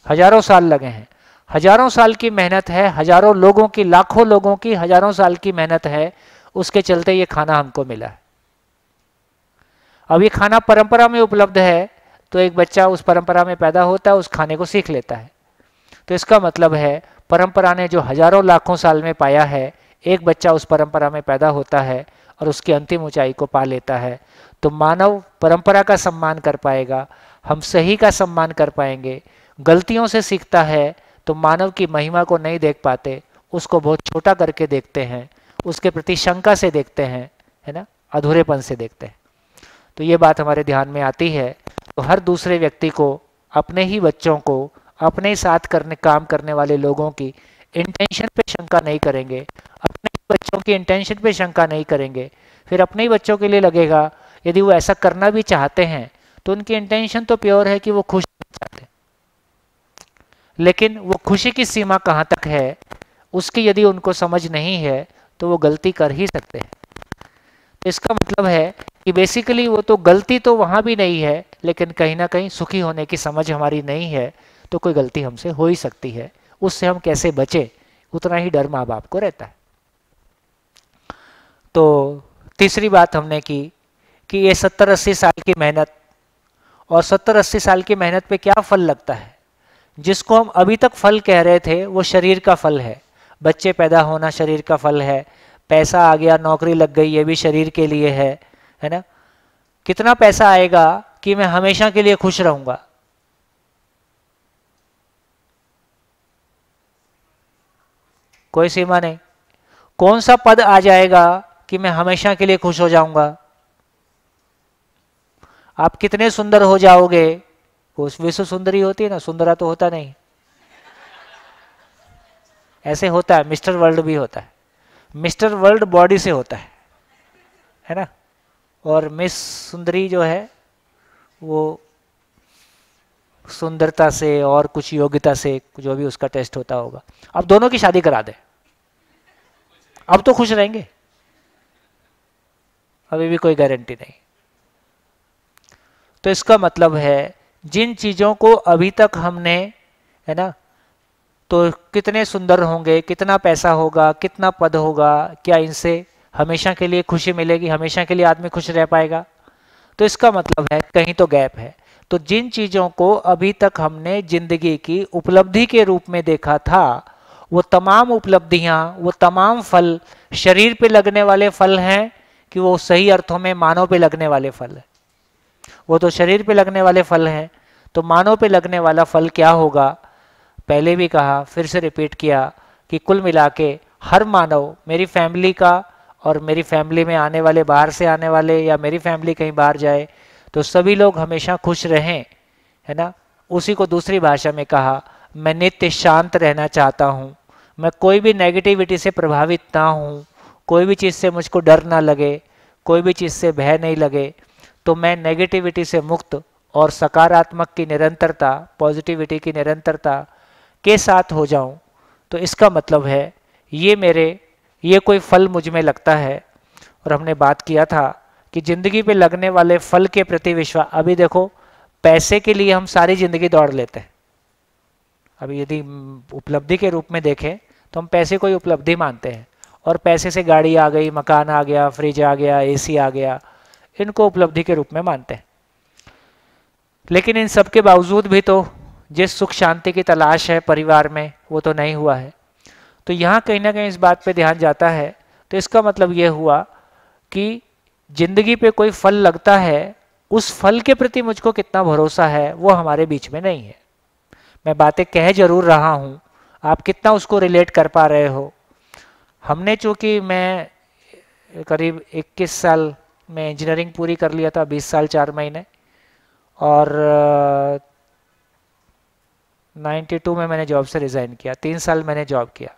हजारों साल लगे हैं। हजारों साल की मेहनत है, हजारों लोगों की, लाखों लोगों की हजारों साल की मेहनत है, उसके चलते ये खाना हमको मिला है। अब ये खाना परंपरा में उपलब्ध है तो एक बच्चा उस परंपरा में पैदा होता है, उस खाने को सीख लेता है। तो इसका मतलब है परंपरा ने जो हजारों लाखों साल में पाया है, एक बच्चा उस परंपरा में पैदा होता है और उसकी अंतिम ऊंचाई को पा लेता है। तो मानव परंपरा का सम्मान कर पाएगा, हम सही का सम्मान कर पाएंगे। गलतियों से सीखता है तो मानव की महिमा को नहीं देख पाते, उसको बहुत छोटा करके देखते हैं, उसके प्रति शंका से देखते हैं, है ना, अधूरेपन से देखते हैं। तो ये बात हमारे ध्यान में आती है। तो हर दूसरे व्यक्ति को, अपने ही बच्चों को, अपने ही साथ काम करने वाले लोगों की इंटेंशन पे शंका नहीं करेंगे, अपने ही बच्चों की इंटेंशन पे शंका नहीं करेंगे, फिर अपने ही बच्चों के लिए लगेगा यदि वो ऐसा करना भी चाहते हैं तो उनकी इंटेंशन तो प्योर है कि वो खुश होना चाहते हैं, लेकिन वो खुशी की सीमा कहाँ तक है उसकी यदि उनको समझ नहीं है तो वो गलती कर ही सकते हैं। तो इसका मतलब है कि बेसिकली वो तो गलती तो वहाँ भी नहीं है, लेकिन कहीं ना कहीं सुखी होने की समझ हमारी नहीं है, तो कोई गलती हमसे हो ही सकती है। उससे हम कैसे बचें, उतना ही डर माँ बाप को रहता है। तो तीसरी बात हमने की कि ये 70-80 साल की मेहनत, और 70-80 साल की मेहनत पे क्या फल लगता है? जिसको हम अभी तक फल कह रहे थे वो शरीर का फल है। बच्चे पैदा होना शरीर का फल है, पैसा आ गया, नौकरी लग गई, ये भी शरीर के लिए है ना। कितना पैसा आएगा कि मैं हमेशा के लिए खुश रहूंगा? कोई सीमा नहीं। कौन सा पद आ जाएगा कि मैं हमेशा के लिए खुश हो जाऊंगा? आप कितने सुंदर हो जाओगे, वो विश्व सुंदरी होती है ना, सुंदरा तो होता नहीं। ऐसे होता है, मिस्टर वर्ल्ड भी होता है। मिस्टर वर्ल्ड बॉडी से होता है ना, और मिस सुंदरी जो है वो सुंदरता से और कुछ योग्यता से, जो भी उसका टेस्ट होता होगा। अब दोनों की शादी करा दे, अब तो खुश रहेंगे? अभी भी कोई गारंटी नहीं। तो इसका मतलब है जिन चीजों को अभी तक हमने, है ना, तो कितने सुंदर होंगे, कितना पैसा होगा, कितना पद होगा, क्या इनसे हमेशा के लिए खुशी मिलेगी, हमेशा के लिए आदमी खुश रह पाएगा? तो इसका मतलब है कहीं तो गैप है। तो जिन चीजों को अभी तक हमने जिंदगी की उपलब्धि के रूप में देखा था, वो तमाम उपलब्धियां, वो तमाम फल शरीर पे लगने वाले फल हैं कि वो सही अर्थों में मानव पे लगने वाले फल हैं? वो तो शरीर पे लगने वाले फल हैं। तो मानव पे लगने वाला फल क्या होगा? पहले भी कहा, फिर से रिपीट किया कि कुल मिला के हर मानव, मेरी फैमिली का और मेरी फैमिली में आने वाले, बाहर से आने वाले, या मेरी फैमिली कहीं बाहर जाए, तो सभी लोग हमेशा खुश रहें, है ना। उसी को दूसरी भाषा में कहा, मैं नित्य शांत रहना चाहता हूँ, मैं कोई भी नेगेटिविटी से प्रभावित ना हूँ, कोई भी चीज़ से मुझको डर ना लगे, कोई भी चीज़ से भय नहीं लगे, तो मैं नेगेटिविटी से मुक्त और सकारात्मक की निरंतरता, पॉजिटिविटी की निरंतरता के साथ हो जाऊं। तो इसका मतलब है ये कोई फल मुझ में लगता है। और हमने बात किया था कि जिंदगी पे लगने वाले फल के प्रति विश्वास। अभी देखो, पैसे के लिए हम सारी जिंदगी दौड़ लेते हैं। अभी यदि उपलब्धि के रूप में देखें तो हम पैसे को ही उपलब्धि मानते हैं, और पैसे से गाड़ी आ गई, मकान आ गया, फ्रिज आ गया, एसी आ गया, इनको उपलब्धि के रूप में मानते हैं। लेकिन इन सब के बावजूद भी तो जिस सुख शांति की तलाश है परिवार में वो तो नहीं हुआ है। तो यहाँ कहीं ना कहीं इस बात पे ध्यान जाता है। तो इसका मतलब ये हुआ कि जिंदगी पे कोई फल लगता है, उस फल के प्रति मुझको कितना भरोसा है वो हमारे बीच में नहीं है। मैं बातें कह जरूर रहा हूँ, आप कितना उसको रिलेट कर पा रहे हो। हमने चूँकि मैं करीब 21 साल में इंजीनियरिंग पूरी कर लिया था, 20 साल 4 महीने, और 92 में मैंने जॉब से रिज़ाइन किया। 3 साल मैंने जॉब किया।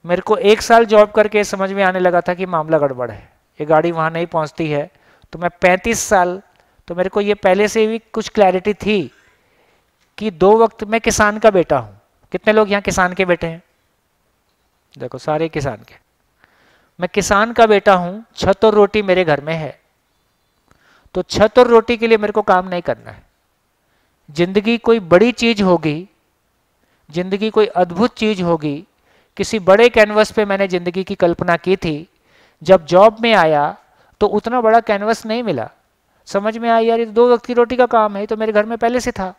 मेरे को 1 साल जॉब करके समझ में आने लगा था कि मामला गड़बड़ है, ये गाड़ी वहाँ नहीं पहुँचती है। तो मैं 35 साल, तो मेरे को ये पहले से भी कुछ क्लैरिटी थी कि 2 वक्त मैं किसान का बेटा हूँ। कितने लोग यहाँ किसान के बेटे हैं? देखो सारे किसान के। मैं किसान का बेटा हूँ, छत और रोटी मेरे घर में है। तो छत और रोटी के लिए मेरे को काम नहीं करना है। जिंदगी कोई बड़ी चीज होगी, जिंदगी कोई अद्भुत चीज होगी, किसी बड़े कैनवस पे मैंने जिंदगी की कल्पना की थी। जब जॉब में आया तो उतना बड़ा कैनवस नहीं मिला। समझ में आया यार ये 2 वक्त की रोटी का काम है, तो मेरे घर में पहले से था।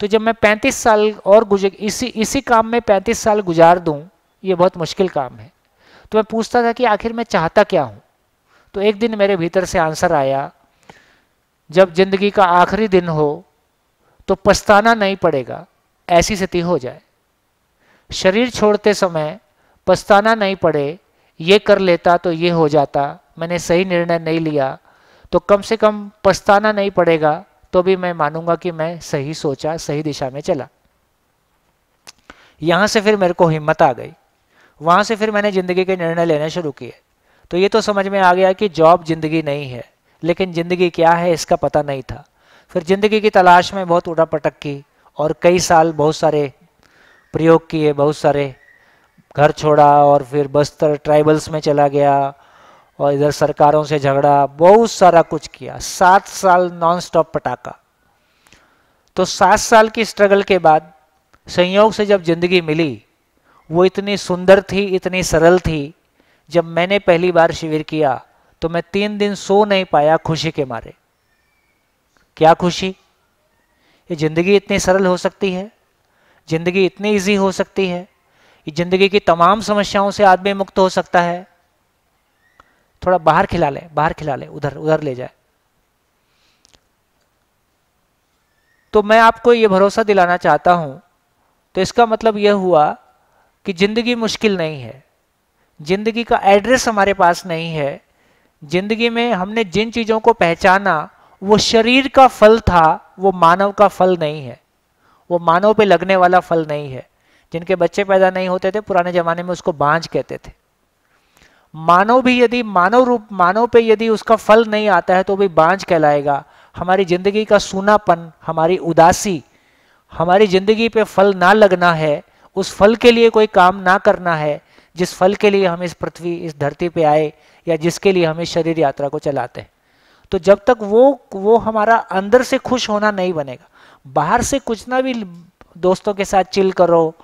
तो जब मैं 35 साल और इसी काम में 35 साल गुजार दूं, ये बहुत मुश्किल काम है। तो मैं पूछता था कि आखिर मैं चाहता क्या हूं। तो एक दिन मेरे भीतर से आंसर आया, जब जिंदगी का आखिरी दिन हो तो पछताना नहीं पड़ेगा, ऐसी स्थिति हो जाए। शरीर छोड़ते समय पछताना नहीं पड़े, ये कर लेता तो ये हो जाता, मैंने सही निर्णय नहीं लिया, तो कम से कम पछताना नहीं पड़ेगा, तो भी मैं मानूंगा कि मैं सही सोचा, सही दिशा में चला। यहाँ से फिर मेरे को हिम्मत आ गई। वहाँ से फिर मैंने ज़िंदगी के निर्णय लेने शुरू किए। तो ये तो समझ में आ गया कि जॉब ज़िंदगी नहीं है, लेकिन ज़िंदगी क्या है इसका पता नहीं था। फिर ज़िंदगी की तलाश में बहुत उड़ापटक की और कई साल बहुत सारे प्रयोग किए, बहुत सारे घर छोड़ा और फिर बस्तर ट्राइबल्स में चला गया और इधर सरकारों से झगड़ा, बहुत सारा कुछ किया। 7 साल नॉन स्टॉप पटाखा। तो 7 साल की स्ट्रगल के बाद संयोग से जब जिंदगी मिली, वो इतनी सुंदर थी, इतनी सरल थी। जब मैंने पहली बार शिविर किया तो मैं 3 दिन सो नहीं पाया खुशी के मारे। क्या खुशी, ये जिंदगी इतनी सरल हो सकती है, जिंदगी इतनी इजी हो सकती है, ये जिंदगी की तमाम समस्याओं से आदमी मुक्त हो सकता है। थोड़ा बाहर खिला ले, बाहर खिला ले, उधर उधर ले जाए। तो मैं आपको ये भरोसा दिलाना चाहता हूं। तो इसका मतलब यह हुआ कि जिंदगी मुश्किल नहीं है, जिंदगी का एड्रेस हमारे पास नहीं है। जिंदगी में हमने जिन चीजों को पहचाना वो शरीर का फल था, वो मानव का फल नहीं है, वो मानव पे लगने वाला फल नहीं है। जिनके बच्चे पैदा नहीं होते थे पुराने जमाने में उसको बांझ कहते थे। मानव भी यदि मानव पे यदि उसका फल नहीं आता है तो भी बांझ कहलाएगा। हमारी जिंदगी का सूनापन, हमारी उदासी, हमारी जिंदगी पे फल ना लगना है, उस फल के लिए कोई काम ना करना है जिस फल के लिए हम इस पृथ्वी, इस धरती पे आए, या जिसके लिए हम इस शरीर यात्रा को चलाते हैं। तो जब तक वो हमारा अंदर से खुश होना नहीं बनेगा, बाहर से कुछ ना भी दोस्तों के साथ चिल करो,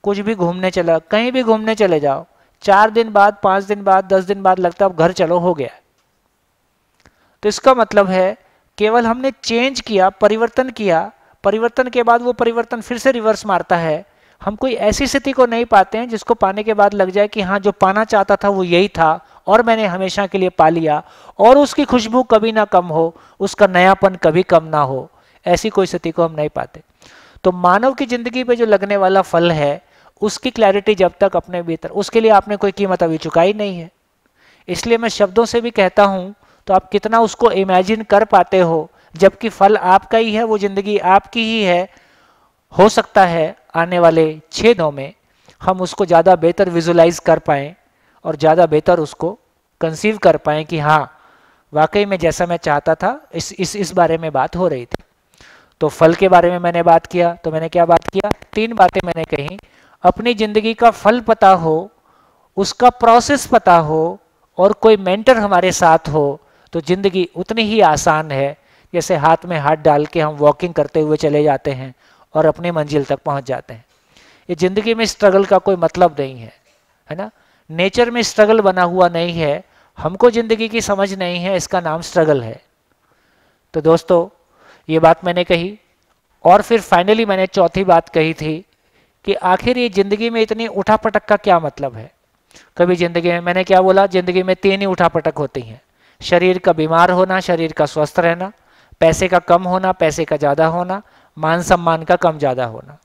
कुछ भी घूमने चला, कहीं भी घूमने चले जाओ, 4 दिन बाद, 5 दिन बाद, 10 दिन बाद लगता है अब घर चलो, हो गया। तो इसका मतलब है केवल हमने चेंज किया, परिवर्तन किया, परिवर्तन के बाद वो परिवर्तन फिर से रिवर्स मारता है। हम कोई ऐसी स्थिति को नहीं पाते हैं जिसको पाने के बाद लग जाए कि हाँ जो पाना चाहता था वो यही था और मैंने हमेशा के लिए पा लिया, और उसकी खुशबू कभी ना कम हो, उसका नयापन कभी कम ना हो। ऐसी कोई स्थिति को हम नहीं पाते। तो मानव की जिंदगी पे जो लगने वाला फल है उसकी क्लैरिटी जब तक अपने भीतर, उसके लिए आपने कोई कीमत अभी चुकाई नहीं है। इसलिए मैं शब्दों से भी कहता हूं तो आप कितना उसको इमेजिन कर पाते हो, जबकि फल आपका ही है, वो जिंदगी आपकी ही है। हो सकता है आने वाले 6 दिनों में हम उसको ज़्यादा बेहतर विजुलाइज कर पाएँ और ज़्यादा बेहतर उसको कंसीव कर पाएँ कि हाँ वाकई में जैसा मैं चाहता था इस बारे में बात हो रही थी। तो फल के बारे में मैंने बात किया, तो मैंने क्या बात किया, 3 बातें मैंने कही। अपनी जिंदगी का फल पता हो, उसका प्रोसेस पता हो, और कोई मेंटर हमारे साथ हो तो जिंदगी उतनी ही आसान है जैसे हाथ में हाथ डाल के हम वॉकिंग करते हुए चले जाते हैं और अपनी मंजिल तक पहुंच जाते हैं। ये जिंदगी में स्ट्रगल का कोई मतलब नहीं है ना। नेचर में स्ट्रगल बना हुआ नहीं है, हमको जिंदगी की समझ नहीं है, इसका नाम स्ट्रगल है। तो दोस्तों ये बात मैंने कही, और फिर फाइनली मैंने चौथी बात कही थी कि आखिर ये जिंदगी में इतनी उठापटक का क्या मतलब है। कभी जिंदगी में, मैंने क्या बोला, जिंदगी में 3 ही उठापटक होती हैं, शरीर का बीमार होना, शरीर का स्वस्थ रहना, पैसे का कम होना, पैसे का ज़्यादा होना, मान सम्मान का कम ज़्यादा होना।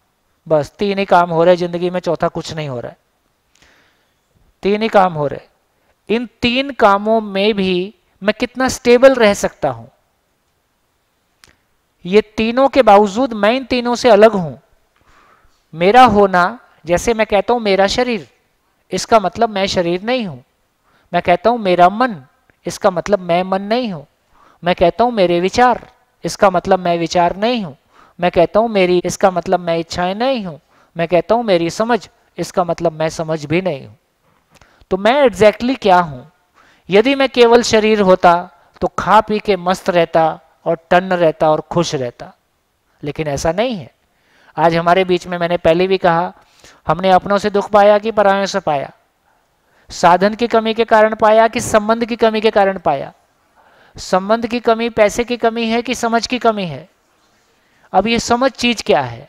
बस 3 ही काम हो रहे जिंदगी में, चौथा कुछ नहीं हो रहा है। 3 ही काम हो रहे। इन 3 कामों में भी मैं कितना स्टेबल रह सकता हूं, ये तीनों के बावजूद मैं इन तीनों से अलग हूं। मेरा होना, जैसे मैं कहता हूं मेरा शरीर, इसका मतलब मैं शरीर नहीं हूं। मैं कहता हूं मेरा मन, इसका मतलब मैं मन नहीं हूं। मैं कहता हूं मेरे विचार, इसका मतलब मैं विचार नहीं हूं। मैं कहता हूं मेरी, इसका मतलब मैं इच्छाएं नहीं हूं। मैं कहता हूं मेरी समझ, इसका मतलब मैं समझ भी नहीं हूं। तो मैं एग्जैक्टली क्या हूं? यदि मैं केवल शरीर होता तो खा पी के मस्त रहता और टन्न रहता और खुश रहता, लेकिन ऐसा नहीं है। आज हमारे बीच में, मैंने पहले भी कहा, हमने अपनों से दुख पाया कि परायों से पाया, साधन की कमी के कारण पाया कि संबंध की कमी के कारण पाया। संबंध की कमी पैसे की कमी है कि समझ की कमी है? अब ये समझ चीज क्या है?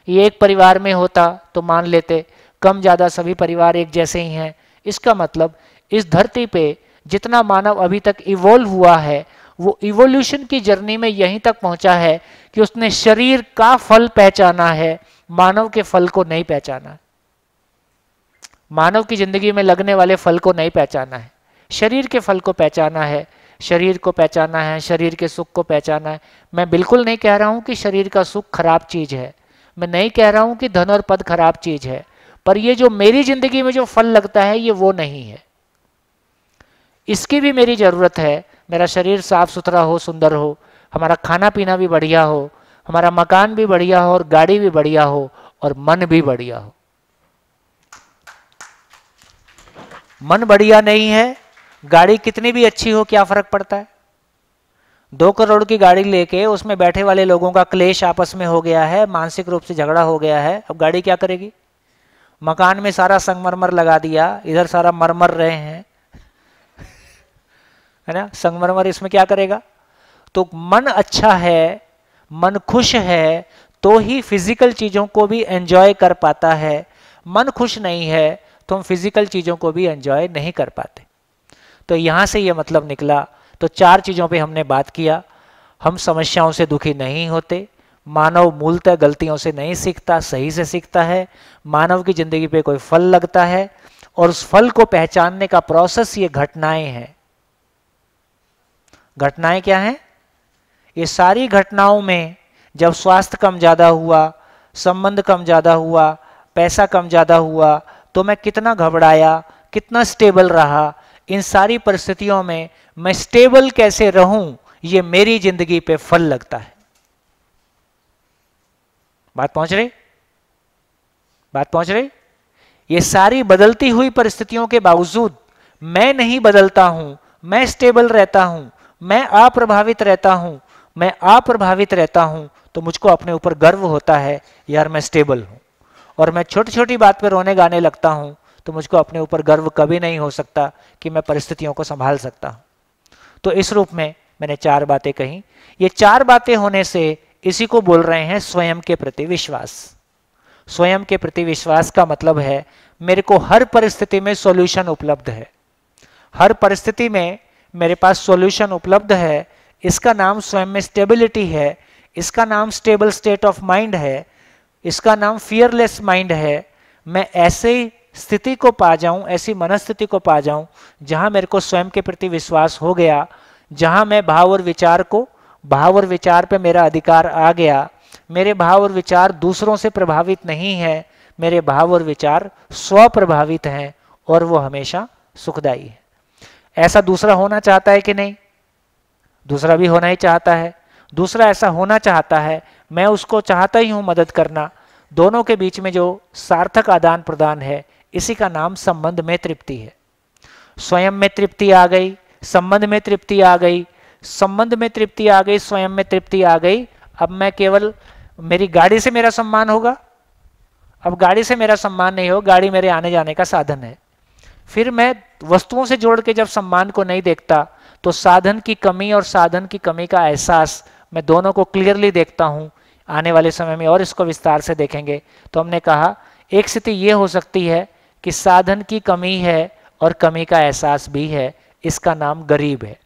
ये एक परिवार में होता तो मान लेते, कम ज्यादा सभी परिवार एक जैसे ही हैं। इसका मतलब इस धरती पे जितना मानव अभी तक इवोल्व हुआ है, वो इवोल्यूशन की जर्नी में यहीं तक पहुंचा है कि उसने शरीर का फल पहचाना है, मानव के फल को नहीं पहचाना। मानव की जिंदगी में लगने वाले फल को नहीं पहचाना है, शरीर के फल को पहचाना है। शरीर को पहचाना है, शरीर के सुख को पहचाना है। मैं बिल्कुल नहीं कह रहा हूं कि शरीर का सुख खराब चीज है, मैं नहीं कह रहा हूं कि धन और पद खराब चीज है, पर ये जो मेरी जिंदगी में जो फल लगता है ये वो नहीं है। इसकी भी मेरी जरूरत है। मेरा शरीर साफ सुथरा हो, सुंदर हो, हमारा खाना पीना भी बढ़िया हो, हमारा मकान भी बढ़िया हो और गाड़ी भी बढ़िया हो और मन भी बढ़िया हो। मन बढ़िया नहीं है, गाड़ी कितनी भी अच्छी हो क्या फर्क पड़ता है? 2 करोड़ की गाड़ी लेके उसमें बैठे वाले लोगों का क्लेश आपस में हो गया है, मानसिक रूप से झगड़ा हो गया है, अब गाड़ी क्या करेगी? मकान में सारा संगमरमर लगा दिया, इधर सारा मरमर रहे हैं, है ना, संगमरमर, इसमें क्या करेगा? तो मन अच्छा है, मन खुश है तो ही फिजिकल चीजों को भी एंजॉय कर पाता है। मन खुश नहीं है तो हम फिजिकल चीजों को भी एंजॉय नहीं कर पाते। तो यहां से ये मतलब निकला। तो 4 चीजों पे हमने बात किया। हम समस्याओं से दुखी नहीं होते, मानव मूलतः गलतियों से नहीं सीखता, सही से सीखता है। मानव की जिंदगी पे कोई फल लगता है और उस फल को पहचानने का प्रोसेस ये घटनाएं हैं। घटनाएं क्या हैं? ये सारी घटनाओं में जब स्वास्थ्य कम ज्यादा हुआ, संबंध कम ज्यादा हुआ, पैसा कम ज्यादा हुआ, तो मैं कितना घबराया, कितना स्टेबल रहा। इन सारी परिस्थितियों में मैं स्टेबल कैसे रहूं, ये मेरी जिंदगी पे फल लगता है। बात पहुंच रही? बात पहुंच रही? ये सारी बदलती हुई परिस्थितियों के बावजूद मैं नहीं बदलता हूं, मैं स्टेबल रहता हूं, मैं अप्रभावित रहता हूं। मैं अप्रभावित रहता हूं तो मुझको अपने ऊपर गर्व होता है, यार मैं स्टेबल हूं। और मैं छोटी छोटी बात पे रोने गाने लगता हूं तो मुझको अपने ऊपर गर्व कभी नहीं हो सकता कि मैं परिस्थितियों को संभाल सकता हूं। तो इस रूप में मैंने 4 बातें कही। ये 4 बातें होने से इसी को बोल रहे हैं स्वयं के प्रति विश्वास। स्वयं के प्रति विश्वास का मतलब है मेरे को हर परिस्थिति में सॉल्यूशन उपलब्ध है, हर परिस्थिति में मेरे पास सॉल्यूशन उपलब्ध है। इसका नाम स्वयं में स्टेबिलिटी है, इसका नाम स्टेबल स्टेट ऑफ माइंड है, इसका नाम फियरलेस माइंड है। मैं ऐसे स्थिति को पा जाऊं, ऐसी मनस्थिति को पा जाऊं जहां मेरे को स्वयं के प्रति विश्वास हो गया, जहां मैं भाव और विचार पे मेरा अधिकार आ गया। मेरे भाव और विचार दूसरों से प्रभावित नहीं है, मेरे भाव और विचार स्वप्रभावित हैं और वो हमेशा सुखदायी है। ऐसा दूसरा होना चाहता है कि नहीं? दूसरा भी होना ही चाहता है। दूसरा ऐसा होना चाहता है, मैं उसको चाहता ही हूं मदद करना। दोनों के बीच में जो सार्थक आदान प्रदान है, इसी का नाम संबंध में तृप्ति है। स्वयं में तृप्ति आ गई, संबंध में तृप्ति आ गई, संबंध में तृप्ति आ गई, स्वयं में तृप्ति आ गई। अब मैं केवल मेरी गाड़ी से मेरा सम्मान होगा? अब गाड़ी से मेरा सम्मान नहीं हो, गाड़ी मेरे आने जाने का साधन है। फिर मैं वस्तुओं से जोड़ के जब सम्मान को नहीं देखता तो साधन की कमी और साधन की कमी का एहसास मैं दोनों को क्लियरली देखता हूं। आने वाले समय में और इसको विस्तार से देखेंगे। तो हमने कहा एक स्थिति ये हो सकती है कि साधन की कमी है और कमी का एहसास भी है, इसका नाम गरीब है।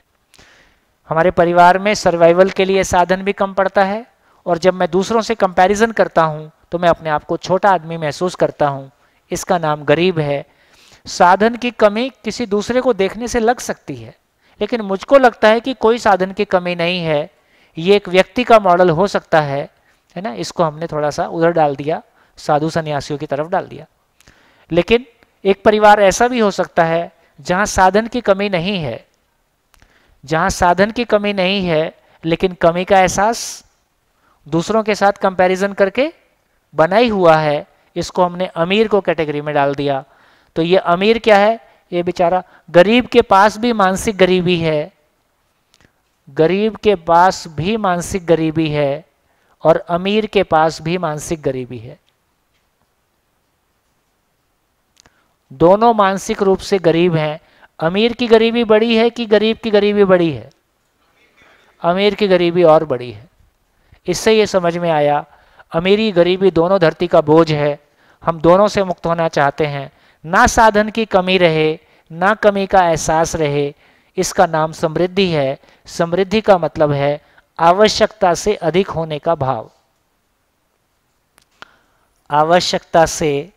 हमारे परिवार में सर्वाइवल के लिए साधन भी कम पड़ता है और जब मैं दूसरों से कंपैरिजन करता हूं तो मैं अपने आप को छोटा आदमी महसूस करता हूं, इसका नाम गरीब है। साधन की कमी किसी दूसरे को देखने से लग सकती है, लेकिन मुझको लगता है कि कोई साधन की कमी नहीं है, ये एक व्यक्ति का मॉडल हो सकता है ना। इसको हमने थोड़ा सा उधर डाल दिया, साधु सन्यासियों की तरफ डाल दिया। लेकिन एक परिवार ऐसा भी हो सकता है जहां साधन की कमी नहीं है, जहां साधन की कमी नहीं है लेकिन कमी का एहसास दूसरों के साथ कंपैरिजन करके बना ही हुआ है। इसको हमने अमीर को कैटेगरी में डाल दिया। तो ये अमीर क्या है? ये बेचारा, गरीब के पास भी मानसिक गरीबी है, गरीब के पास भी मानसिक गरीबी है और अमीर के पास भी मानसिक गरीबी है। दोनों मानसिक रूप से गरीब हैं। अमीर की गरीबी बड़ी है कि गरीब की गरीबी बड़ी है? अमीर की गरीबी और बड़ी है। इससे ये समझ में आया अमीरी गरीबी दोनों धरती का बोझ है। हम दोनों से मुक्त होना चाहते हैं। ना साधन की कमी रहे, ना कमी का एहसास रहे, इसका नाम समृद्धि है। समृद्धि का मतलब है आवश्यकता से अधिक होने का भाव। आवश्यकता से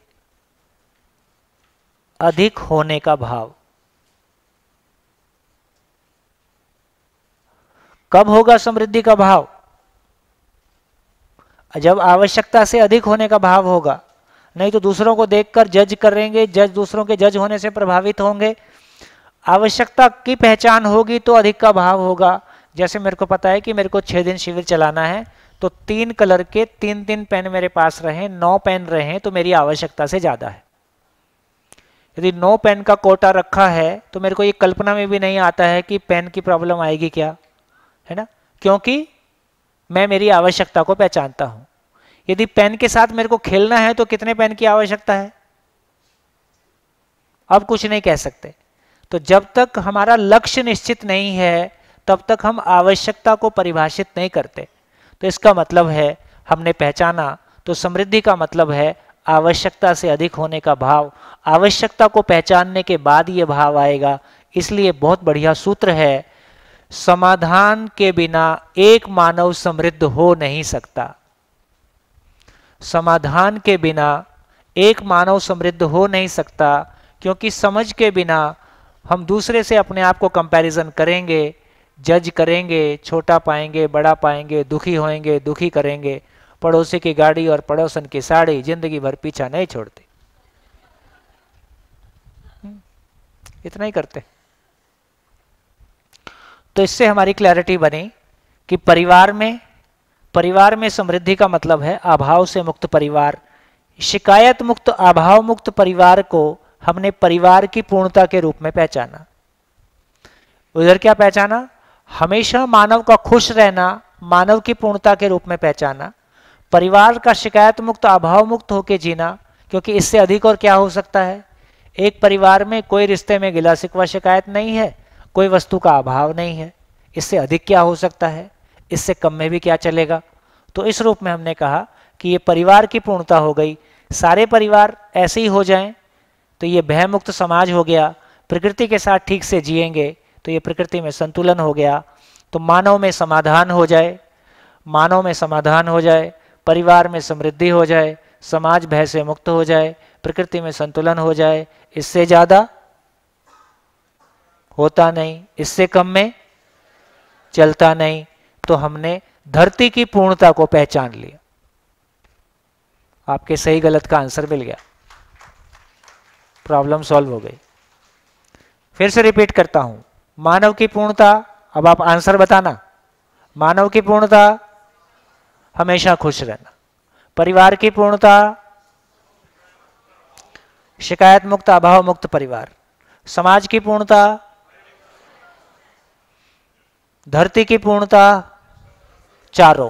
अधिक होने का भाव कब होगा? समृद्धि का भाव जब आवश्यकता से अधिक होने का भाव होगा। नहीं तो दूसरों को देखकर जज करेंगे, दूसरों के जज होने से प्रभावित होंगे। आवश्यकता की पहचान होगी तो अधिक का भाव होगा। जैसे मेरे को पता है कि मेरे को 6 दिन शिविर चलाना है, तो 3 कलर के 3 पेन मेरे पास रहें, 9 पेन रहें तो मेरी आवश्यकता से ज़्यादा है। यदि 9 पेन का कोटा रखा है तो मेरे को ये कल्पना में भी नहीं आता है कि पेन की प्रॉब्लम आएगी क्या, है ना, क्योंकि मैं मेरी आवश्यकता को पहचानता हूं। यदि पेन के साथ मेरे को खेलना है तो कितने पेन की आवश्यकता है? अब कुछ नहीं कह सकते। तो जब तक हमारा लक्ष्य निश्चित नहीं है तब तक हम आवश्यकता को परिभाषित नहीं करते। तो इसका मतलब है हमने पहचाना, तो समृद्धि का मतलब है आवश्यकता से अधिक होने का भाव। आवश्यकता को पहचानने के बाद ये भाव आएगा। इसलिए बहुत बढ़िया सूत्र है, समाधान के बिना एक मानव समृद्ध हो नहीं सकता। समाधान के बिना एक मानव समृद्ध हो नहीं सकता, क्योंकि समझ के बिना हम दूसरे से अपने आप को कंपैरिजन करेंगे, जज करेंगे, छोटा पाएंगे, बड़ा पाएंगे, दुखी होएंगे, दुखी करेंगे। पड़ोसी की गाड़ी और पड़ोसन की साड़ी जिंदगी भर पीछा नहीं छोड़ती। इतना ही करते। तो इससे हमारी क्लैरिटी बनी कि परिवार में समृद्धि का मतलब है अभाव से मुक्त परिवार। शिकायत मुक्त, अभाव मुक्त परिवार को हमने परिवार की पूर्णता के रूप में पहचाना। उधर क्या पहचाना? हमेशा मानव का खुश रहना मानव की पूर्णता के रूप में पहचाना। परिवार का शिकायत मुक्त, अभाव मुक्त होकर जीना, क्योंकि इससे अधिक और क्या हो सकता है? एक परिवार में कोई रिश्ते में गिला शिकवा शिकायत नहीं है, कोई वस्तु का अभाव नहीं है, इससे अधिक क्या हो सकता है? इससे कम में भी क्या चलेगा? तो इस रूप में हमने कहा कि ये परिवार की पूर्णता हो गई। सारे परिवार ऐसे ही हो जाएं तो ये भय मुक्त समाज हो गया। प्रकृति के साथ ठीक से जिएंगे तो ये प्रकृति में संतुलन हो गया। तो मानव में समाधान हो जाए, मानव में समाधान हो जाए, परिवार में समृद्धि हो जाए, समाज भय से मुक्त हो जाए, प्रकृति में संतुलन हो जाए। इससे ज़्यादा होता नहीं, इससे कम में चलता नहीं। तो हमने धरती की पूर्णता को पहचान लिया। आपके सही गलत का आंसर मिल गया, प्रॉब्लम सॉल्व हो गई। फिर से रिपीट करता हूं, मानव की पूर्णता, अब आप आंसर बताना। मानव की पूर्णता हमेशा खुश रहना। परिवार की पूर्णता शिकायत मुक्त, अभाव मुक्त परिवार। समाज की पूर्णता, धरती की पूर्णता, चारों।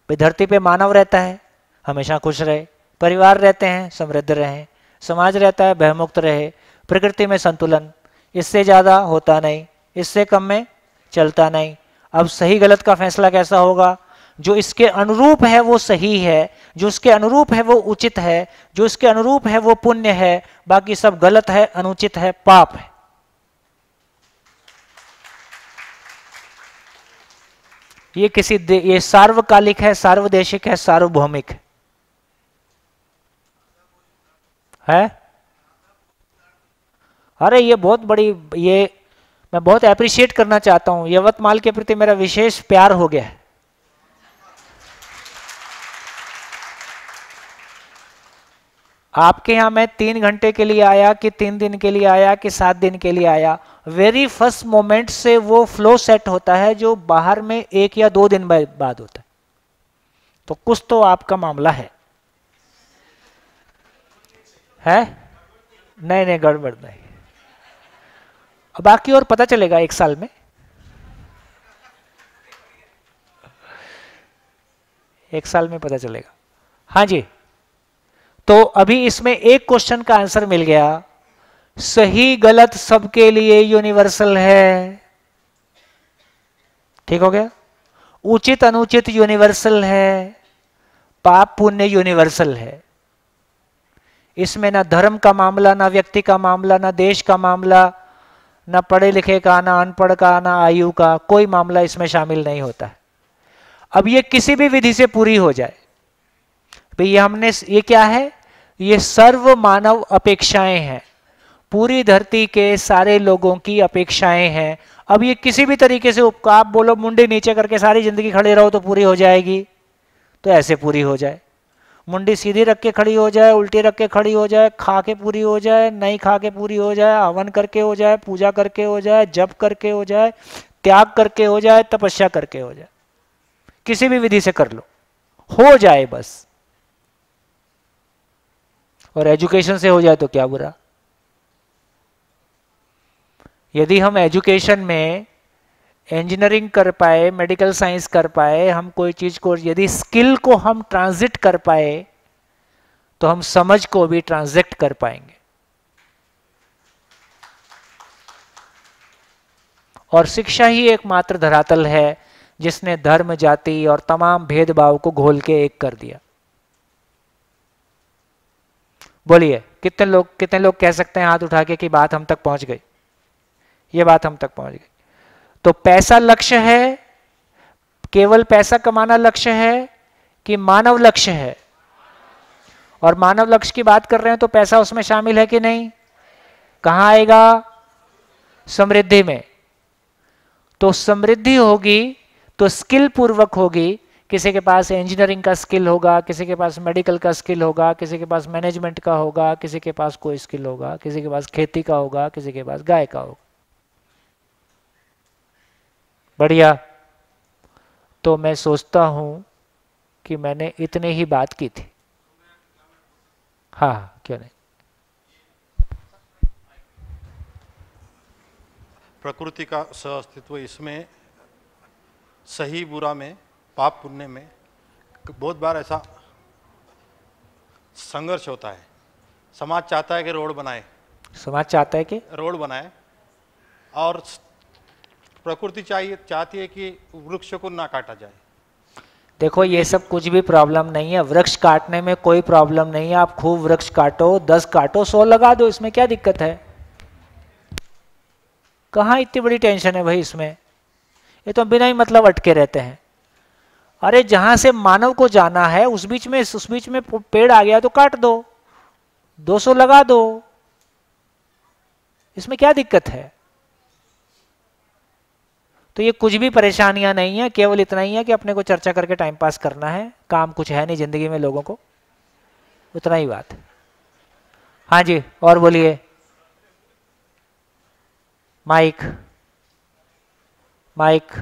भाई धरती पे मानव रहता है हमेशा खुश रहे, परिवार रहते हैं समृद्ध रहे, समाज रहता है भयमुक्त रहे, प्रकृति में संतुलन, इससे ज़्यादा होता नहीं, इससे कम में चलता नहीं। अब सही गलत का फैसला कैसा होगा? जो इसके अनुरूप है वो सही है, जो इसके अनुरूप है वो उचित है, जो इसके अनुरूप है वो पुण्य है, बाकी सब गलत है, अनुचित है, पाप है। ये ये सार्वकालिक है, सार्वदेशिक है, सार्वभौमिक है। अरे ये बहुत बड़ी, ये मैं बहुत एप्रिशिएट करना चाहता हूं, यवतमाल के प्रति मेरा विशेष प्यार हो गया है। आपके यहां मैं 3 घंटे के लिए आया कि 3 दिन के लिए आया कि 7 दिन के लिए आया, वेरी फर्स्ट मोमेंट से वो फ्लो सेट होता है जो बाहर में 1 या 2 दिन बाद होता है। तो कुछ तो आपका मामला है नहीं नहीं गड़बड़ नहीं, बाकी और पता चलेगा 1 साल में। 1 साल में पता चलेगा। हाँ जी, तो अभी इसमें एक क्वेश्चन का आंसर मिल गया, सही गलत सबके लिए यूनिवर्सल है, ठीक हो गया। उचित अनुचित यूनिवर्सल है, पाप पुण्य यूनिवर्सल है। इसमें ना धर्म का मामला, ना व्यक्ति का मामला, ना देश का मामला, ना पढ़े लिखे का, ना अनपढ़ का, ना आयु का, कोई मामला इसमें शामिल नहीं होता है। अब ये किसी भी विधि से पूरी हो जाए, भाई ये क्या है? ये सर्व मानव अपेक्षाएं हैं, पूरी धरती के सारे लोगों की अपेक्षाएं हैं। अब ये किसी भी तरीके से आप बोलो मुंडी नीचे करके सारी जिंदगी खड़े रहो तो पूरी हो जाएगी, तो ऐसे पूरी हो जाए। मुंडी सीधी रख के खड़ी हो जाए, उल्टी रख के खड़ी हो जाए, खा के पूरी हो जाए, नहीं खा के पूरी हो जाए, हवन करके हो जाए, पूजा करके हो जाए, जप करके हो जाए, त्याग करके हो जाए, तपस्या करके हो जाए, किसी भी विधि से कर लो, हो जाए बस। और एजुकेशन से हो जाए तो क्या बुरा। यदि हम एजुकेशन में इंजीनियरिंग कर पाए, मेडिकल साइंस कर पाए, हम कोई चीज को, यदि स्किल को हम ट्रांजिट कर पाए तो हम समझ को भी ट्रांजिट कर पाएंगे। और शिक्षा ही एकमात्र धरातल है जिसने धर्म, जाति और तमाम भेदभाव को घोल के एक कर दिया। बोलिए कितने लोग कह सकते हैं हाथ उठा के कि बात हम तक पहुंच गई, ये बात हम तक पहुंच गई। तो पैसा लक्ष्य है, केवल पैसा कमाना लक्ष्य है कि मानव लक्ष्य है? और मानव लक्ष्य की बात कर रहे हैं तो पैसा उसमें शामिल है कि नहीं? कहां आएगा? समृद्धि में। तो समृद्धि होगी तो स्किल पूर्वक होगी। किसी के पास इंजीनियरिंग का स्किल होगा, किसी के पास मेडिकल का स्किल होगा, किसी के पास मैनेजमेंट का होगा, किसी के पास कोई स्किल होगा, किसी के पास खेती का होगा, किसी के पास गाय का होगा। बढ़िया। तो मैं सोचता हूं कि मैंने इतने ही बात की थी। हाँ, क्यों नहीं। प्रकृति का सहअस्तित्व, इसमें सही बुरा में, पाप पुण्य में बहुत बार ऐसा संघर्ष होता है। समाज चाहता है कि रोड बनाए, समाज चाहता है कि रोड बनाए, और प्रकृति चाहती है कि वृक्ष को ना काटा जाए। देखो ये सब कुछ भी प्रॉब्लम नहीं है, वृक्ष काटने में कोई प्रॉब्लम नहीं है। आप खूब वृक्ष काटो, 10 काटो, 100 लगा दो, इसमें क्या दिक्कत है? कहाँ इतनी बड़ी टेंशन है भाई इसमें? ये तो बिना ही मतलब अटके रहते हैं। अरे जहां से मानव को जाना है उस बीच में पेड़ आ गया तो काट दो, 200 लगा दो, इसमें क्या दिक्कत है? तो ये कुछ भी परेशानियां नहीं है, केवल इतना ही है कि अपने को चर्चा करके टाइम पास करना है, काम कुछ है नहीं जिंदगी में लोगों को, उतना ही बात है। हाँ जी, और बोलिए। Mic mic.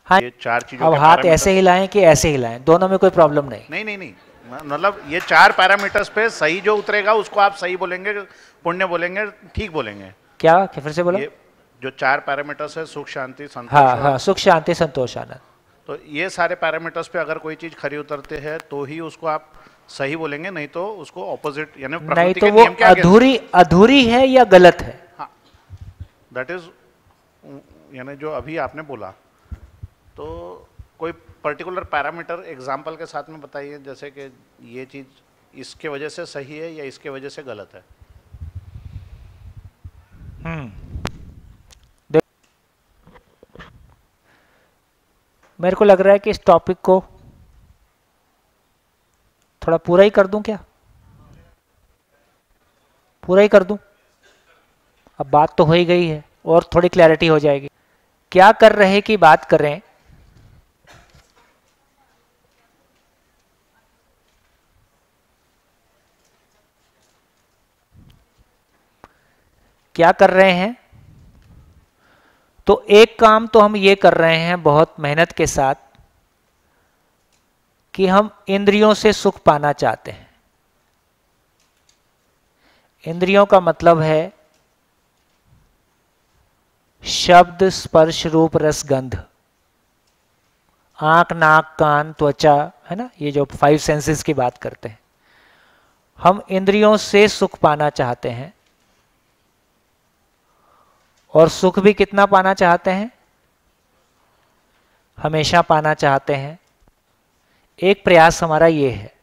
हाँ, ये 4 चीजों अब के हाथ पैरामीटर- ऐसे हिलाएं कि ऐसे हिलाएं, दोनों में कोई प्रॉब्लम नहीं। नहीं, मतलब ये 4 पैरामीटर्स पे सही जो उतरेगा उसको आप सही बोलेंगे, पुण्य बोलेंगे, ठीक बोलेंगे। क्या फिर से बोलो? ये जो 4 पैरामीटर्स है, सुख शांति संतोष। हाँ हाँ, सुख शांति संतोष आनंद। तो ये सारे पैरामीटर्स पे अगर कोई चीज खरी उतरते हैं तो ही उसको आप सही बोलेंगे, नहीं तो उसको ऑपोजिट, यानी नहीं प्रकृति तो के वो नियम के आगे। अधूरी है या गलत है। हाँ, दैट इज, यानी जो अभी आपने बोला, तो कोई पर्टिकुलर पैरामीटर एग्जाम्पल के साथ में बताइए, जैसे कि ये चीज इसके वजह से सही है या इसके वजह से गलत है। मेरे को लग रहा है कि इस टॉपिक को थोड़ा पूरा ही कर दूं क्या? पूरा ही कर दूं? अब बात तो हो ही गई है और थोड़ी क्लैरिटी हो जाएगी। क्या कर रहे की बात करें, क्या कर रहे हैं, तो एक काम तो हम ये कर रहे हैं बहुत मेहनत के साथ कि हम इंद्रियों से सुख पाना चाहते हैं। इंद्रियों का मतलब है शब्द, स्पर्श, रूप, रस, गंध, आंख, नाक, कान, त्वचा, है ना, ये जो 5 सेंसेस की बात करते हैं। हम इंद्रियों से सुख पाना चाहते हैं और सुख भी कितना पाना चाहते हैं? हमेशा पाना चाहते हैं। एक प्रयास हमारा ये है।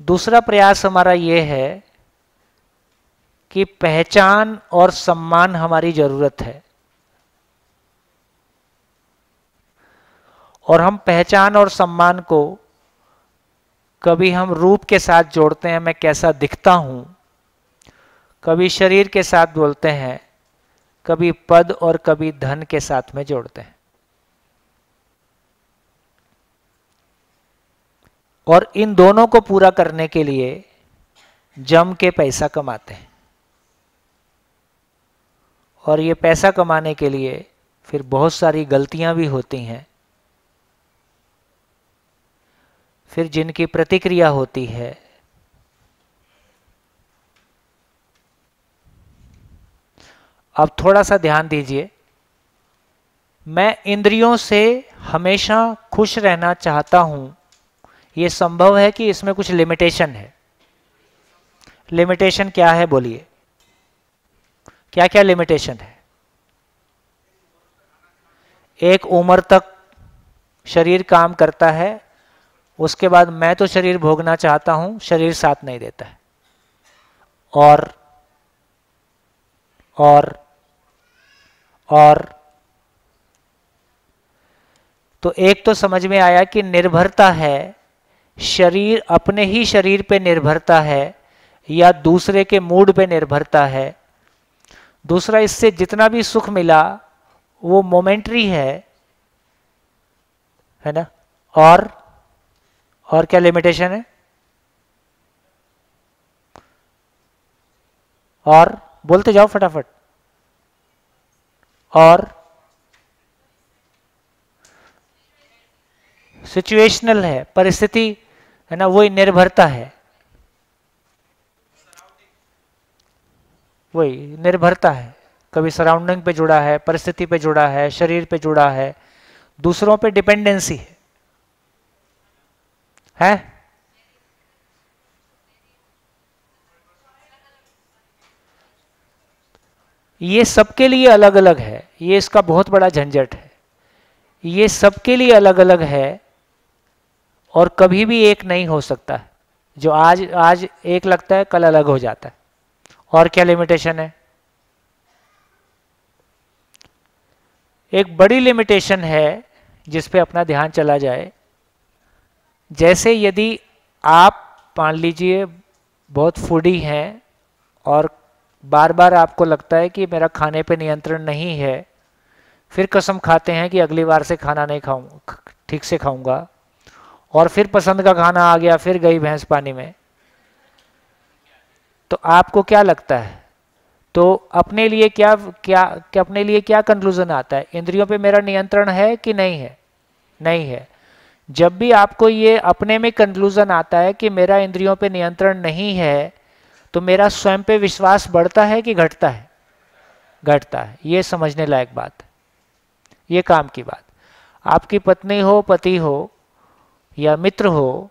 दूसरा प्रयास हमारा ये है कि पहचान और सम्मान हमारी जरूरत है, और हम पहचान और सम्मान को कभी हम रूप के साथ जोड़ते हैं, मैं कैसा दिखता हूं, कभी शरीर के साथ बोलते हैं, कभी पद और कभी धन के साथ में जोड़ते हैं, और इन दोनों को पूरा करने के लिए जम के पैसा कमाते हैं। और ये पैसा कमाने के लिए फिर बहुत सारी गलतियां भी होती हैं, फिर जिनकी प्रतिक्रिया होती है। अब थोड़ा सा ध्यान दीजिए, मैं इंद्रियों से हमेशा खुश रहना चाहता हूं, यह संभव है कि इसमें कुछ लिमिटेशन है। लिमिटेशन क्या है बोलिए, क्या क्या लिमिटेशन है? एक उम्र तक शरीर काम करता है, उसके बाद मैं तो शरीर भोगना चाहता हूं, शरीर साथ नहीं देता है। और तो एक तो समझ में आया कि निर्भरता है, शरीर अपने ही शरीर पे निर्भरता है या दूसरे के मूड पे निर्भरता है। दूसरा, इससे जितना भी सुख मिला वो मोमेंटरी है ना। और क्या लिमिटेशन है? और बोलते जाओ फटाफट। और सिचुएशनल है, परिस्थिति है ना, वही निर्भरता है, वही निर्भरता है। कभी सराउंडिंग पे जुड़ा है, परिस्थिति पे जुड़ा है, शरीर पे जुड़ा है, दूसरों पे डिपेंडेंसी है। ये सबके लिए अलग अलग है, ये इसका बहुत बड़ा झंझट है। ये सबके लिए अलग अलग है और कभी भी एक नहीं हो सकता है। जो आज एक लगता है, कल अलग हो जाता है। और क्या लिमिटेशन है? एक बड़ी लिमिटेशन है जिस पे अपना ध्यान चला जाए। जैसे यदि आप मान लीजिए बहुत फूडी हैं और बार बार आपको लगता है कि मेरा खाने पे नियंत्रण नहीं है, फिर कसम खाते हैं कि अगली बार से खाना नहीं खाऊंगा, ठीक से खाऊंगा, और फिर पसंद का खाना आ गया, फिर गई भैंस पानी में। तो आपको क्या लगता है? तो अपने लिए क्या कंक्लूजन आता है? इंद्रियों पे मेरा नियंत्रण है कि नहीं है? नहीं है। जब भी आपको ये अपने में कंक्लूजन आता है कि मेरा इंद्रियों पे नियंत्रण नहीं है, तो मेरा स्वयं पे विश्वास बढ़ता है कि घटता है? घटता है। ये समझने लायक बात है, ये काम की बात। आपकी पत्नी हो, पति हो या मित्र हो,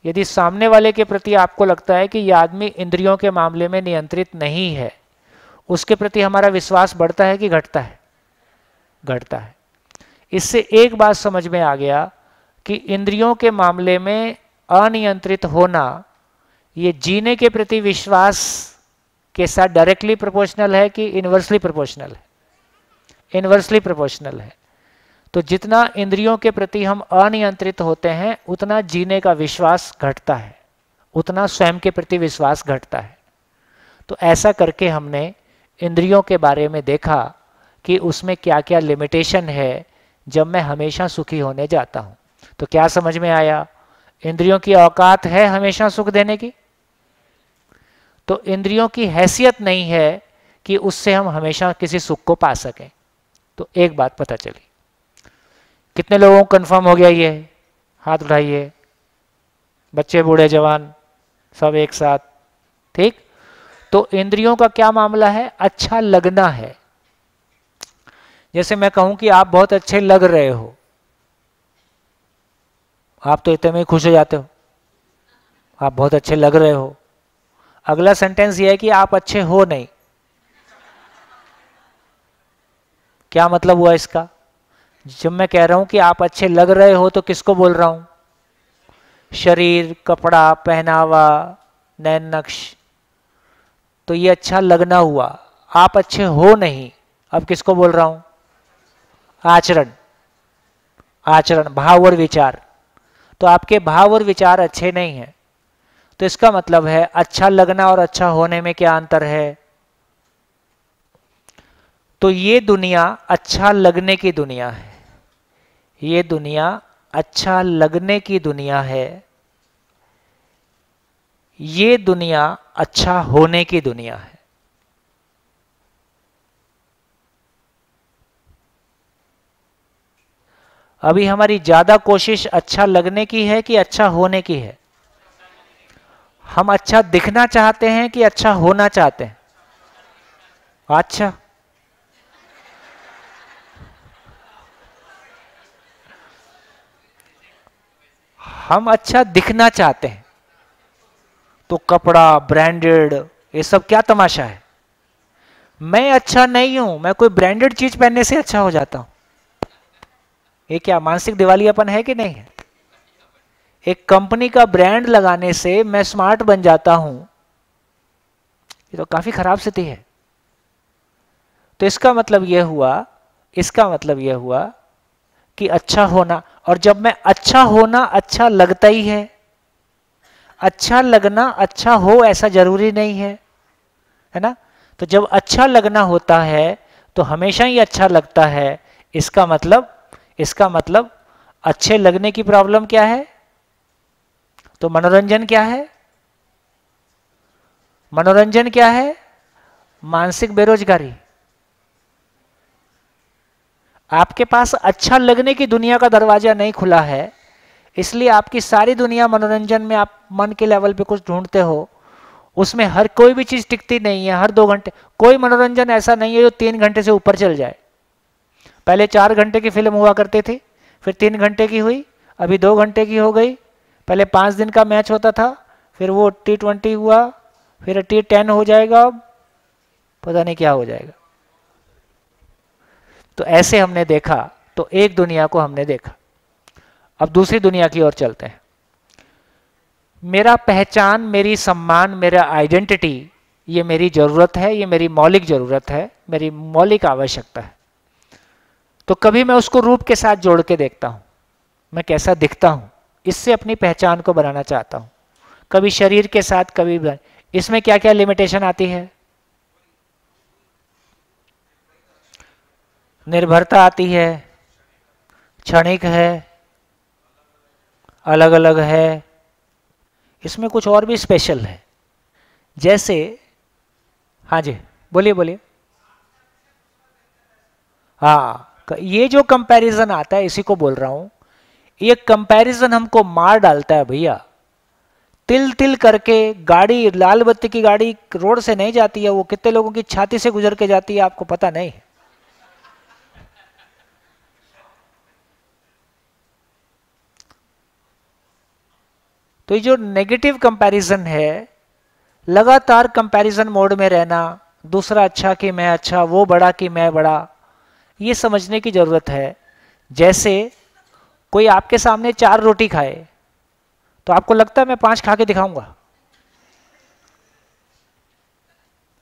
यदि सामने वाले के प्रति आपको लगता है कि यह आदमी इंद्रियों के मामले में नियंत्रित नहीं है, उसके प्रति हमारा विश्वास बढ़ता है कि घटता है? घटता है। इससे एक बात समझ में आ गया कि इंद्रियों के मामले में अनियंत्रित होना ये जीने के प्रति विश्वास के साथ डायरेक्टली प्रोपोर्शनल है कि इनवर्सली प्रोपोर्शनल है? इनवर्सली प्रोपोर्शनल है। तो जितना इंद्रियों के प्रति हम अनियंत्रित होते हैं उतना जीने का विश्वास घटता है, उतना स्वयं के प्रति विश्वास घटता है। तो ऐसा करके हमने इंद्रियों के बारे में देखा कि उसमें क्या क्या लिमिटेशन है जब मैं हमेशा सुखी होने जाता हूं। तो क्या समझ में आया? इंद्रियों की औकात है हमेशा सुख देने की, तो इंद्रियों की हैसियत नहीं है कि उससे हम हमेशा किसी सुख को पा सकें। तो एक बात पता चली। कितने लोगों को कंफर्म हो गया ये? हाथ उठाइए। बच्चे, बूढ़े, जवान, सब एक साथ। ठीक। तो इंद्रियों का क्या मामला है? अच्छा लगना है। जैसे मैं कहूं कि आप बहुत अच्छे लग रहे हो, आप तो इतने में खुश हो जाते हो, आप बहुत अच्छे लग रहे हो। अगला सेंटेंस ये है कि आप अच्छे हो नहीं। क्या मतलब हुआ इसका? जब मैं कह रहा हूं कि आप अच्छे लग रहे हो तो किसको बोल रहा हूं? शरीर, कपड़ा, पहनावा, नैन नक्श। तो ये अच्छा लगना हुआ। आप अच्छे हो नहीं, अब किसको बोल रहा हूं? आचरण। आचरण, भाव और विचार। तो आपके भाव और विचार अच्छे नहीं हैं। तो इसका मतलब है अच्छा लगना और अच्छा होने में क्या अंतर है? तो ये दुनिया अच्छा लगने की दुनिया है, ये दुनिया अच्छा लगने की दुनिया है, ये दुनिया अच्छा होने की दुनिया है। अभी हमारी ज्यादा कोशिश अच्छा लगने की है कि अच्छा होने की है? हम अच्छा दिखना चाहते हैं कि अच्छा होना चाहते हैं? अच्छा, हम अच्छा दिखना चाहते हैं। तो कपड़ा, ब्रांडेड, ये सब क्या तमाशा है? मैं अच्छा नहीं हूं, मैं कोई ब्रांडेड चीज पहनने से अच्छा हो जाता हूं। ये क्या मानसिक दिवालियापन है कि नहीं है? एक कंपनी का ब्रांड लगाने से मैं स्मार्ट बन जाता हूं, ये तो काफी खराब स्थिति है। तो इसका मतलब यह हुआ, इसका मतलब यह हुआ कि अच्छा होना, और जब मैं अच्छा होना अच्छा लगता ही है। अच्छा लगना अच्छा हो ऐसा जरूरी नहीं है, है ना? तो जब अच्छा लगना होता है तो हमेशा ही अच्छा लगता है। इसका मतलब अच्छे लगने की प्रॉब्लम क्या है? तो मनोरंजन क्या है? मनोरंजन क्या है? मानसिक बेरोजगारी। आपके पास अच्छा लगने की दुनिया का दरवाजा नहीं खुला है, इसलिए आपकी सारी दुनिया मनोरंजन में आप मन के लेवल पे कुछ ढूंढते हो। उसमें हर कोई भी चीज टिकती नहीं है। हर 2 घंटे कोई मनोरंजन ऐसा नहीं है जो 3 घंटे से ऊपर चल जाए। पहले 4 घंटे की फिल्म हुआ करती थी, फिर 3 घंटे की हुई, अभी 2 घंटे की हो गई। पहले 5 दिन का मैच होता था, फिर वो T20 हुआ, फिर T10 हो जाएगा, अब पता नहीं क्या हो जाएगा। तो ऐसे हमने देखा, तो एक दुनिया को हमने देखा। अब दूसरी दुनिया की ओर चलते हैं। मेरा पहचान, मेरी सम्मान, मेरा आइडेंटिटी, ये मेरी जरूरत है, ये मेरी मौलिक जरूरत है, मेरी मौलिक आवश्यकता है। तो कभी मैं उसको रूप के साथ जोड़ के देखता हूं, मैं कैसा दिखता हूं, इससे अपनी पहचान को बनाना चाहता हूं। कभी शरीर के साथ, कभी इसमें क्या क्या लिमिटेशन आती है? निर्भरता आती है, क्षणिक है, अलग अलग है। इसमें कुछ और भी स्पेशल है, जैसे, हाँ जी बोलिए बोलिए। हाँ, ये जो कंपैरिजन आता है इसी को बोल रहा हूं। ये कंपैरिजन हमको मार डालता है भैया। तिल तिल करके गाड़ी, लाल बत्ती की गाड़ी रोड से नहीं जाती है, वो कितने लोगों की छाती से गुजर के जाती है आपको पता नहीं है। तो ये जो नेगेटिव कंपैरिजन है, लगातार कंपैरिजन मोड में रहना, दूसरा अच्छा कि मैं अच्छा, वो बड़ा कि मैं बड़ा, ये समझने की जरूरत है। जैसे कोई आपके सामने 4 रोटी खाए तो आपको लगता है मैं 5 खा के दिखाऊंगा,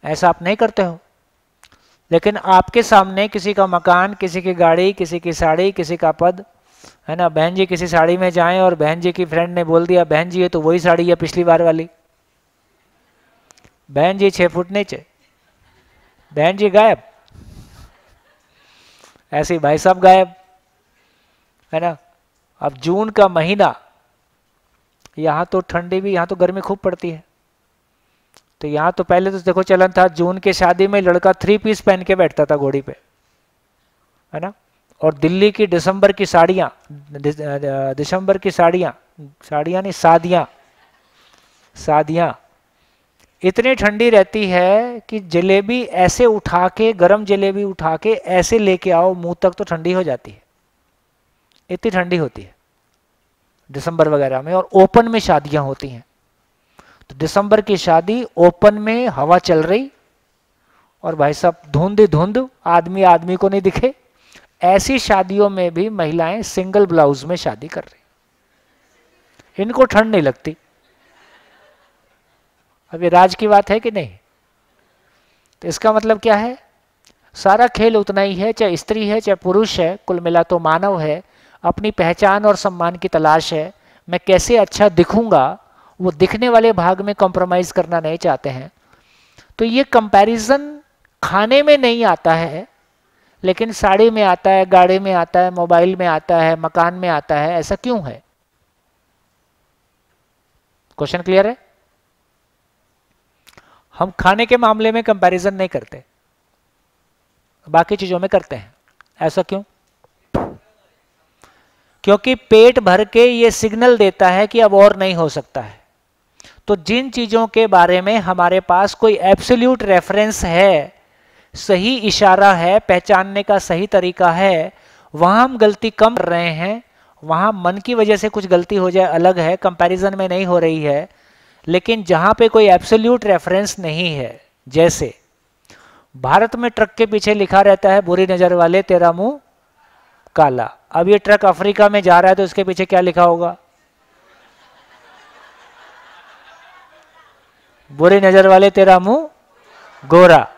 ऐसा आप नहीं करते हो। लेकिन आपके सामने किसी का मकान, किसी की गाड़ी, किसी की साड़ी, किसी का पद, है ना, बहन जी किसी साड़ी में जाएं और बहन जी की फ्रेंड ने बोल दिया बहन जी ये तो वही साड़ी है पिछली बार वाली, बहन जी 6 फुट नीचे, बहन जी गायब, ऐसे ही भाई साहब गायब, है ना। अब जून का महीना, यहाँ तो ठंडी भी, यहाँ तो गर्मी खूब पड़ती है, तो यहाँ तो पहले तो देखो चलन था जून के शादी में लड़का 3 पीस पहन के बैठता था घोड़ी पे, है ना। और दिल्ली की दिसंबर की साड़ियाँ, दिसंबर की साड़ियाँ, साड़ियाँ नहीं सादियाँ, सादियाँ इतनी ठंडी रहती है कि जलेबी ऐसे उठा के, गरम जलेबी उठा के ऐसे लेके आओ मुंह तक तो ठंडी हो जाती है, इतनी ठंडी होती है दिसंबर वगैरह में। और ओपन में शादियां होती हैं, तो दिसंबर की शादी ओपन में, हवा चल रही और भाई साहब धुंध धुंध, आदमी आदमी को नहीं दिखे, ऐसी शादियों में भी महिलाएं सिंगल ब्लाउज में शादी कर रही, इनको ठंड नहीं लगती। अब ये राज की बात है कि नहीं? तो इसका मतलब क्या है, सारा खेल उतना ही है, चाहे स्त्री है चाहे पुरुष है, कुल मिला तो मानव है, अपनी पहचान और सम्मान की तलाश है। मैं कैसे अच्छा दिखूंगा, वो दिखने वाले भाग में कॉम्प्रोमाइज करना नहीं चाहते हैं। तो ये कंपैरिजन खाने में नहीं आता है, लेकिन साड़ी में आता है, गाड़ी में आता है, मोबाइल में आता है, मकान में आता है। ऐसा क्यों है? क्वेश्चन क्लियर है? हम खाने के मामले में कंपैरिजन नहीं करते, बाकी चीजों में करते हैं। ऐसा क्यों? क्योंकि पेट भर के ये सिग्नल देता है कि अब और नहीं हो सकता है। तो जिन चीजों के बारे में हमारे पास कोई एब्सोल्यूट रेफरेंस है, सही इशारा है, पहचानने का सही तरीका है, वहां हम गलती कम कर रहे हैं। वहां मन की वजह से कुछ गलती हो जाए अलग है, कंपैरिजन में नहीं हो रही है। लेकिन जहां पे कोई एब्सोल्यूट रेफरेंस नहीं है, जैसे भारत में ट्रक के पीछे लिखा रहता है बुरी नजर वाले तेरा मुंह काला। अब ये ट्रक अफ्रीका में जा रहा है तो इसके पीछे क्या लिखा होगा? बुरी नजर वाले तेरा मुंह गोरा।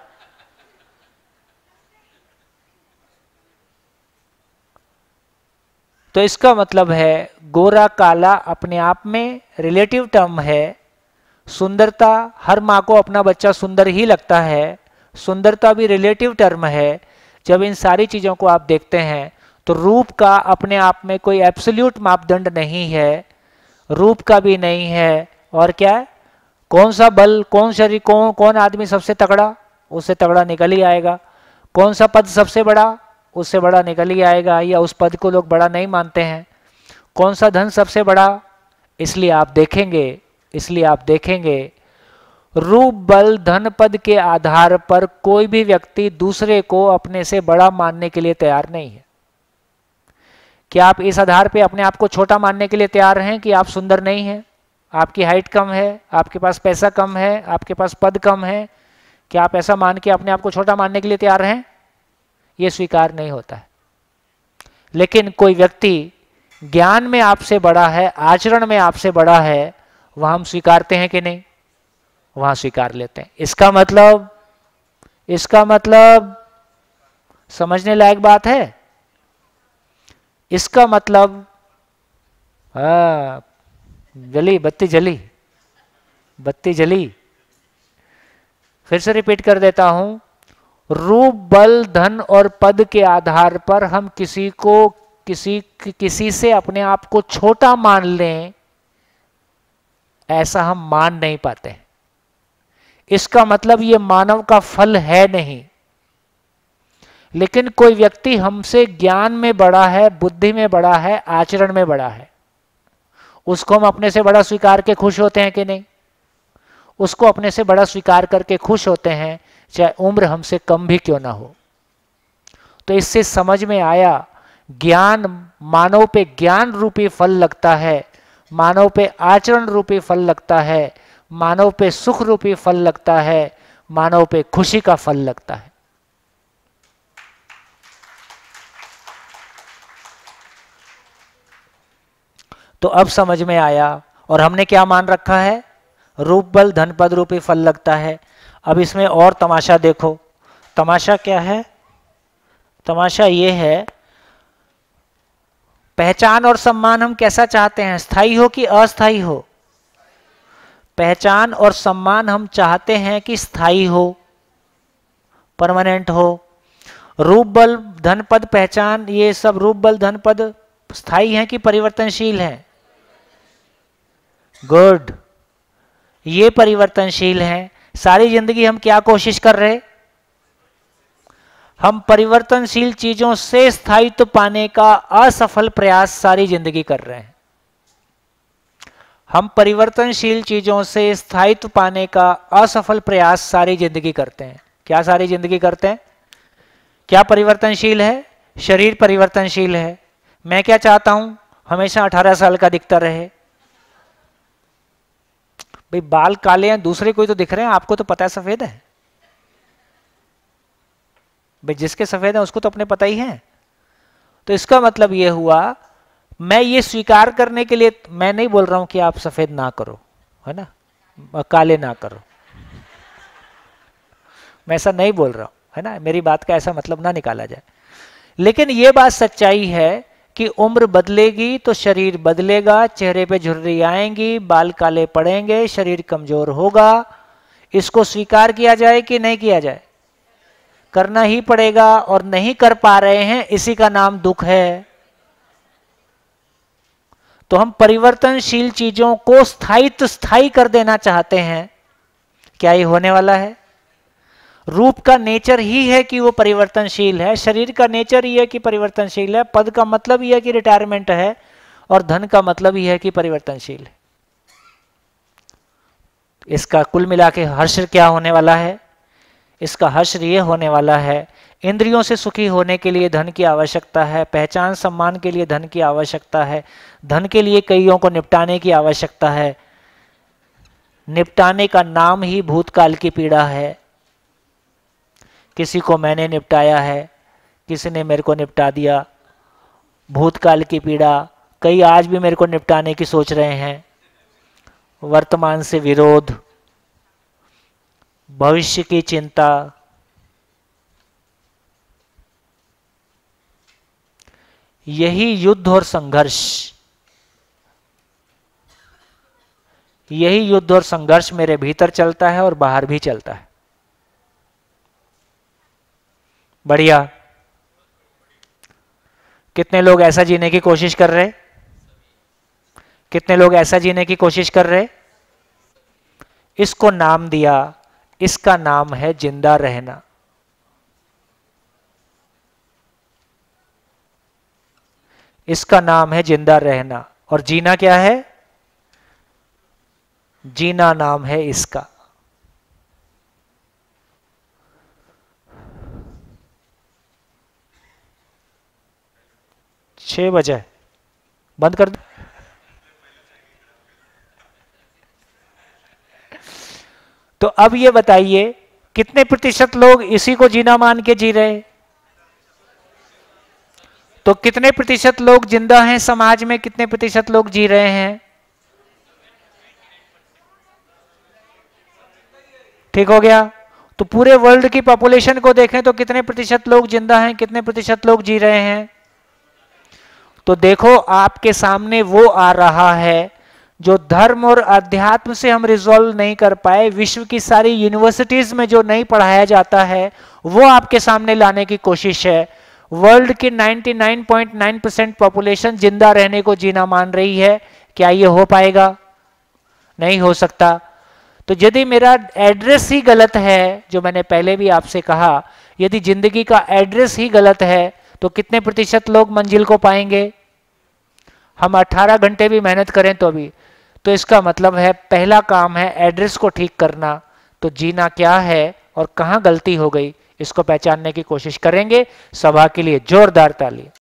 तो इसका मतलब है गोरा काला अपने आप में रिलेटिव टर्म है। सुंदरता, हर माँ को अपना बच्चा सुंदर ही लगता है, सुंदरता भी रिलेटिव टर्म है। जब इन सारी चीजों को आप देखते हैं तो रूप का अपने आप में कोई एब्सोल्यूट मापदंड नहीं है, रूप का भी नहीं है। और क्या है, कौन सा बल, कौन शरीर, कौन आदमी सबसे तगड़ा, उससे तगड़ा निकल ही आएगा। कौन सा पद सबसे बड़ा, उससे बड़ा निकल ही आएगा, या उस पद को लोग बड़ा नहीं मानते हैं। कौन सा धन सबसे बड़ा, इसलिए आप देखेंगे रूप, बल, धन, पद के आधार पर कोई भी व्यक्ति दूसरे को अपने से बड़ा मानने के लिए तैयार नहीं है। क्या आप इस आधार पे अपने आप को छोटा मानने के लिए तैयार हैं कि आप सुंदर नहीं हैं, आपकी हाइट कम है, आपके पास पैसा कम है, आपके पास पद कम है? क्या आप ऐसा मान के अपने आप को छोटा मानने के लिए तैयार हैं? यह स्वीकार नहीं होता है। लेकिन कोई व्यक्ति ज्ञान में आपसे बड़ा है, आचरण में आपसे बड़ा है, वह हम स्वीकारते हैं कि नहीं? वहां स्वीकार लेते हैं। इसका मतलब समझने लायक बात है। इसका मतलब बत्ती जली। फिर से रिपीट कर देता हूं, रूप, बल, धन और पद के आधार पर हम किसी से अपने आप को छोटा मान लें, ऐसा हम मान नहीं पाते। इसका मतलब ये मानव का फल है नहीं। लेकिन कोई व्यक्ति हमसे ज्ञान में बड़ा है, बुद्धि में बड़ा है, आचरण में बड़ा है, उसको हम अपने से बड़ा स्वीकार के खुश होते हैं कि नहीं? उसको अपने से बड़ा स्वीकार करके खुश होते हैं, चाहे उम्र हमसे कम भी क्यों ना हो। तो इससे समझ में आया, ज्ञान मानव पे ज्ञान रूपी फल लगता है, मानव पे आचरण रूपी फल लगता है, मानव पे सुख रूपी फल लगता है, मानव पे खुशी का फल लगता है। तो अब समझ में आया। और हमने क्या मान रखा है? रूप बल धन पद रूपी फल लगता है। अब इसमें और तमाशा देखो। तमाशा क्या है? तमाशा ये है, पहचान और सम्मान हम कैसा चाहते हैं, स्थायी हो कि अस्थायी हो? पहचान और सम्मान हम चाहते हैं कि स्थायी हो, परमानेंट हो। रूप बल धन पद पहचान, ये सब रूप बल धन पद स्थायी हैं कि परिवर्तनशील हैं? गुड, ये परिवर्तनशील हैं। सारी जिंदगी हम क्या कोशिश कर रहे? हम परिवर्तनशील चीजों से स्थायित्व पाने का असफल प्रयास सारी जिंदगी कर रहे हैं। हम परिवर्तनशील चीजों से स्थायित्व पाने का असफल प्रयास सारी जिंदगी करते हैं। क्या सारी जिंदगी करते हैं? क्या परिवर्तनशील है? शरीर परिवर्तनशील है। मैं क्या चाहता हूं? हमेशा 18 साल का दिखता रहे। भाई बाल काले हैं, दूसरे कोई तो दिख रहे हैं, आपको तो पता है सफेद है। भाई जिसके सफेद है उसको तो अपने पता ही है। तो इसका मतलब यह हुआ, मैं ये स्वीकार करने के लिए, मैं नहीं बोल रहा हूं कि आप सफेद ना करो, है ना, काले ना करो, मैं ऐसा नहीं बोल रहा हूं, है ना, मेरी बात का ऐसा मतलब ना निकाला जाए। लेकिन यह बात सच्चाई है कि उम्र बदलेगी तो शरीर बदलेगा, चेहरे पे झुर्री आएंगी, बाल काले पड़ेंगे, शरीर कमजोर होगा। इसको स्वीकार किया जाए कि नहीं किया जाए? करना ही पड़ेगा। और नहीं कर पा रहे हैं, इसी का नाम दुख है। तो हम परिवर्तनशील चीजों को स्थायी कर देना चाहते हैं। क्या ये होने वाला है? रूप का नेचर ही है कि वो परिवर्तनशील है, शरीर का नेचर ही है कि परिवर्तनशील है, पद का मतलब ही है कि रिटायरमेंट है, और धन का मतलब ही है कि परिवर्तनशील है। इसका कुल मिला के हर्ष क्या होने वाला है? इसका हर्ष ये होने वाला है, इंद्रियों से सुखी होने के लिए धन की आवश्यकता है, पहचान सम्मान के लिए धन की आवश्यकता है, धन के लिए कईयों को निपटाने की आवश्यकता है। निपटाने का नाम ही भूतकाल की पीड़ा है। किसी को मैंने निपटाया है, किसी ने मेरे को निपटा दिया। भूतकाल की पीड़ा, कई आज भी मेरे को निपटाने की सोच रहे हैं। वर्तमान से विरोध, भविष्य की चिंता, यही युद्ध और संघर्ष, यही युद्ध और संघर्ष मेरे भीतर चलता है और बाहर भी चलता है। बढ़िया। कितने लोग ऐसा जीने की कोशिश कर रहे? कितने लोग ऐसा जीने की कोशिश कर रहे? इसको नाम दिया, इसका नाम है जिंदा रहना। इसका नाम है जिंदा रहना। और जीना क्या है? जीना नाम है इसका। छह बजे बंद कर दो। तो अब ये बताइए, कितने प्रतिशत लोग इसी को जीना मान के जी रहे? तो कितने प्रतिशत लोग जिंदा हैं समाज में? कितने प्रतिशत लोग जी रहे हैं? ठीक हो गया। तो पूरे वर्ल्ड की पॉपुलेशन को देखें तो कितने प्रतिशत लोग जिंदा हैं, कितने प्रतिशत लोग जी रहे हैं? तो देखो आपके सामने वो आ रहा है जो धर्म और अध्यात्म से हम रिजॉल्व नहीं कर पाए, विश्व की सारी यूनिवर्सिटीज में जो नहीं पढ़ाया जाता है, वो आपके सामने लाने की कोशिश है। वर्ल्ड की 99.9% पॉपुलेशन जिंदा रहने को जीना मान रही है। क्या ये हो पाएगा? नहीं हो सकता। तो यदि मेरा एड्रेस ही गलत है, जो मैंने पहले भी आपसे कहा, यदि जिंदगी का एड्रेस ही गलत है तो कितने प्रतिशत लोग मंजिल को पाएंगे? हम 18 घंटे भी मेहनत करें तो भी। तो इसका मतलब है पहला काम है एड्रेस को ठीक करना। तो जीना क्या है और कहां गलती हो गई, इसको पहचानने की कोशिश करेंगे। सभा के लिए जोरदार ताली।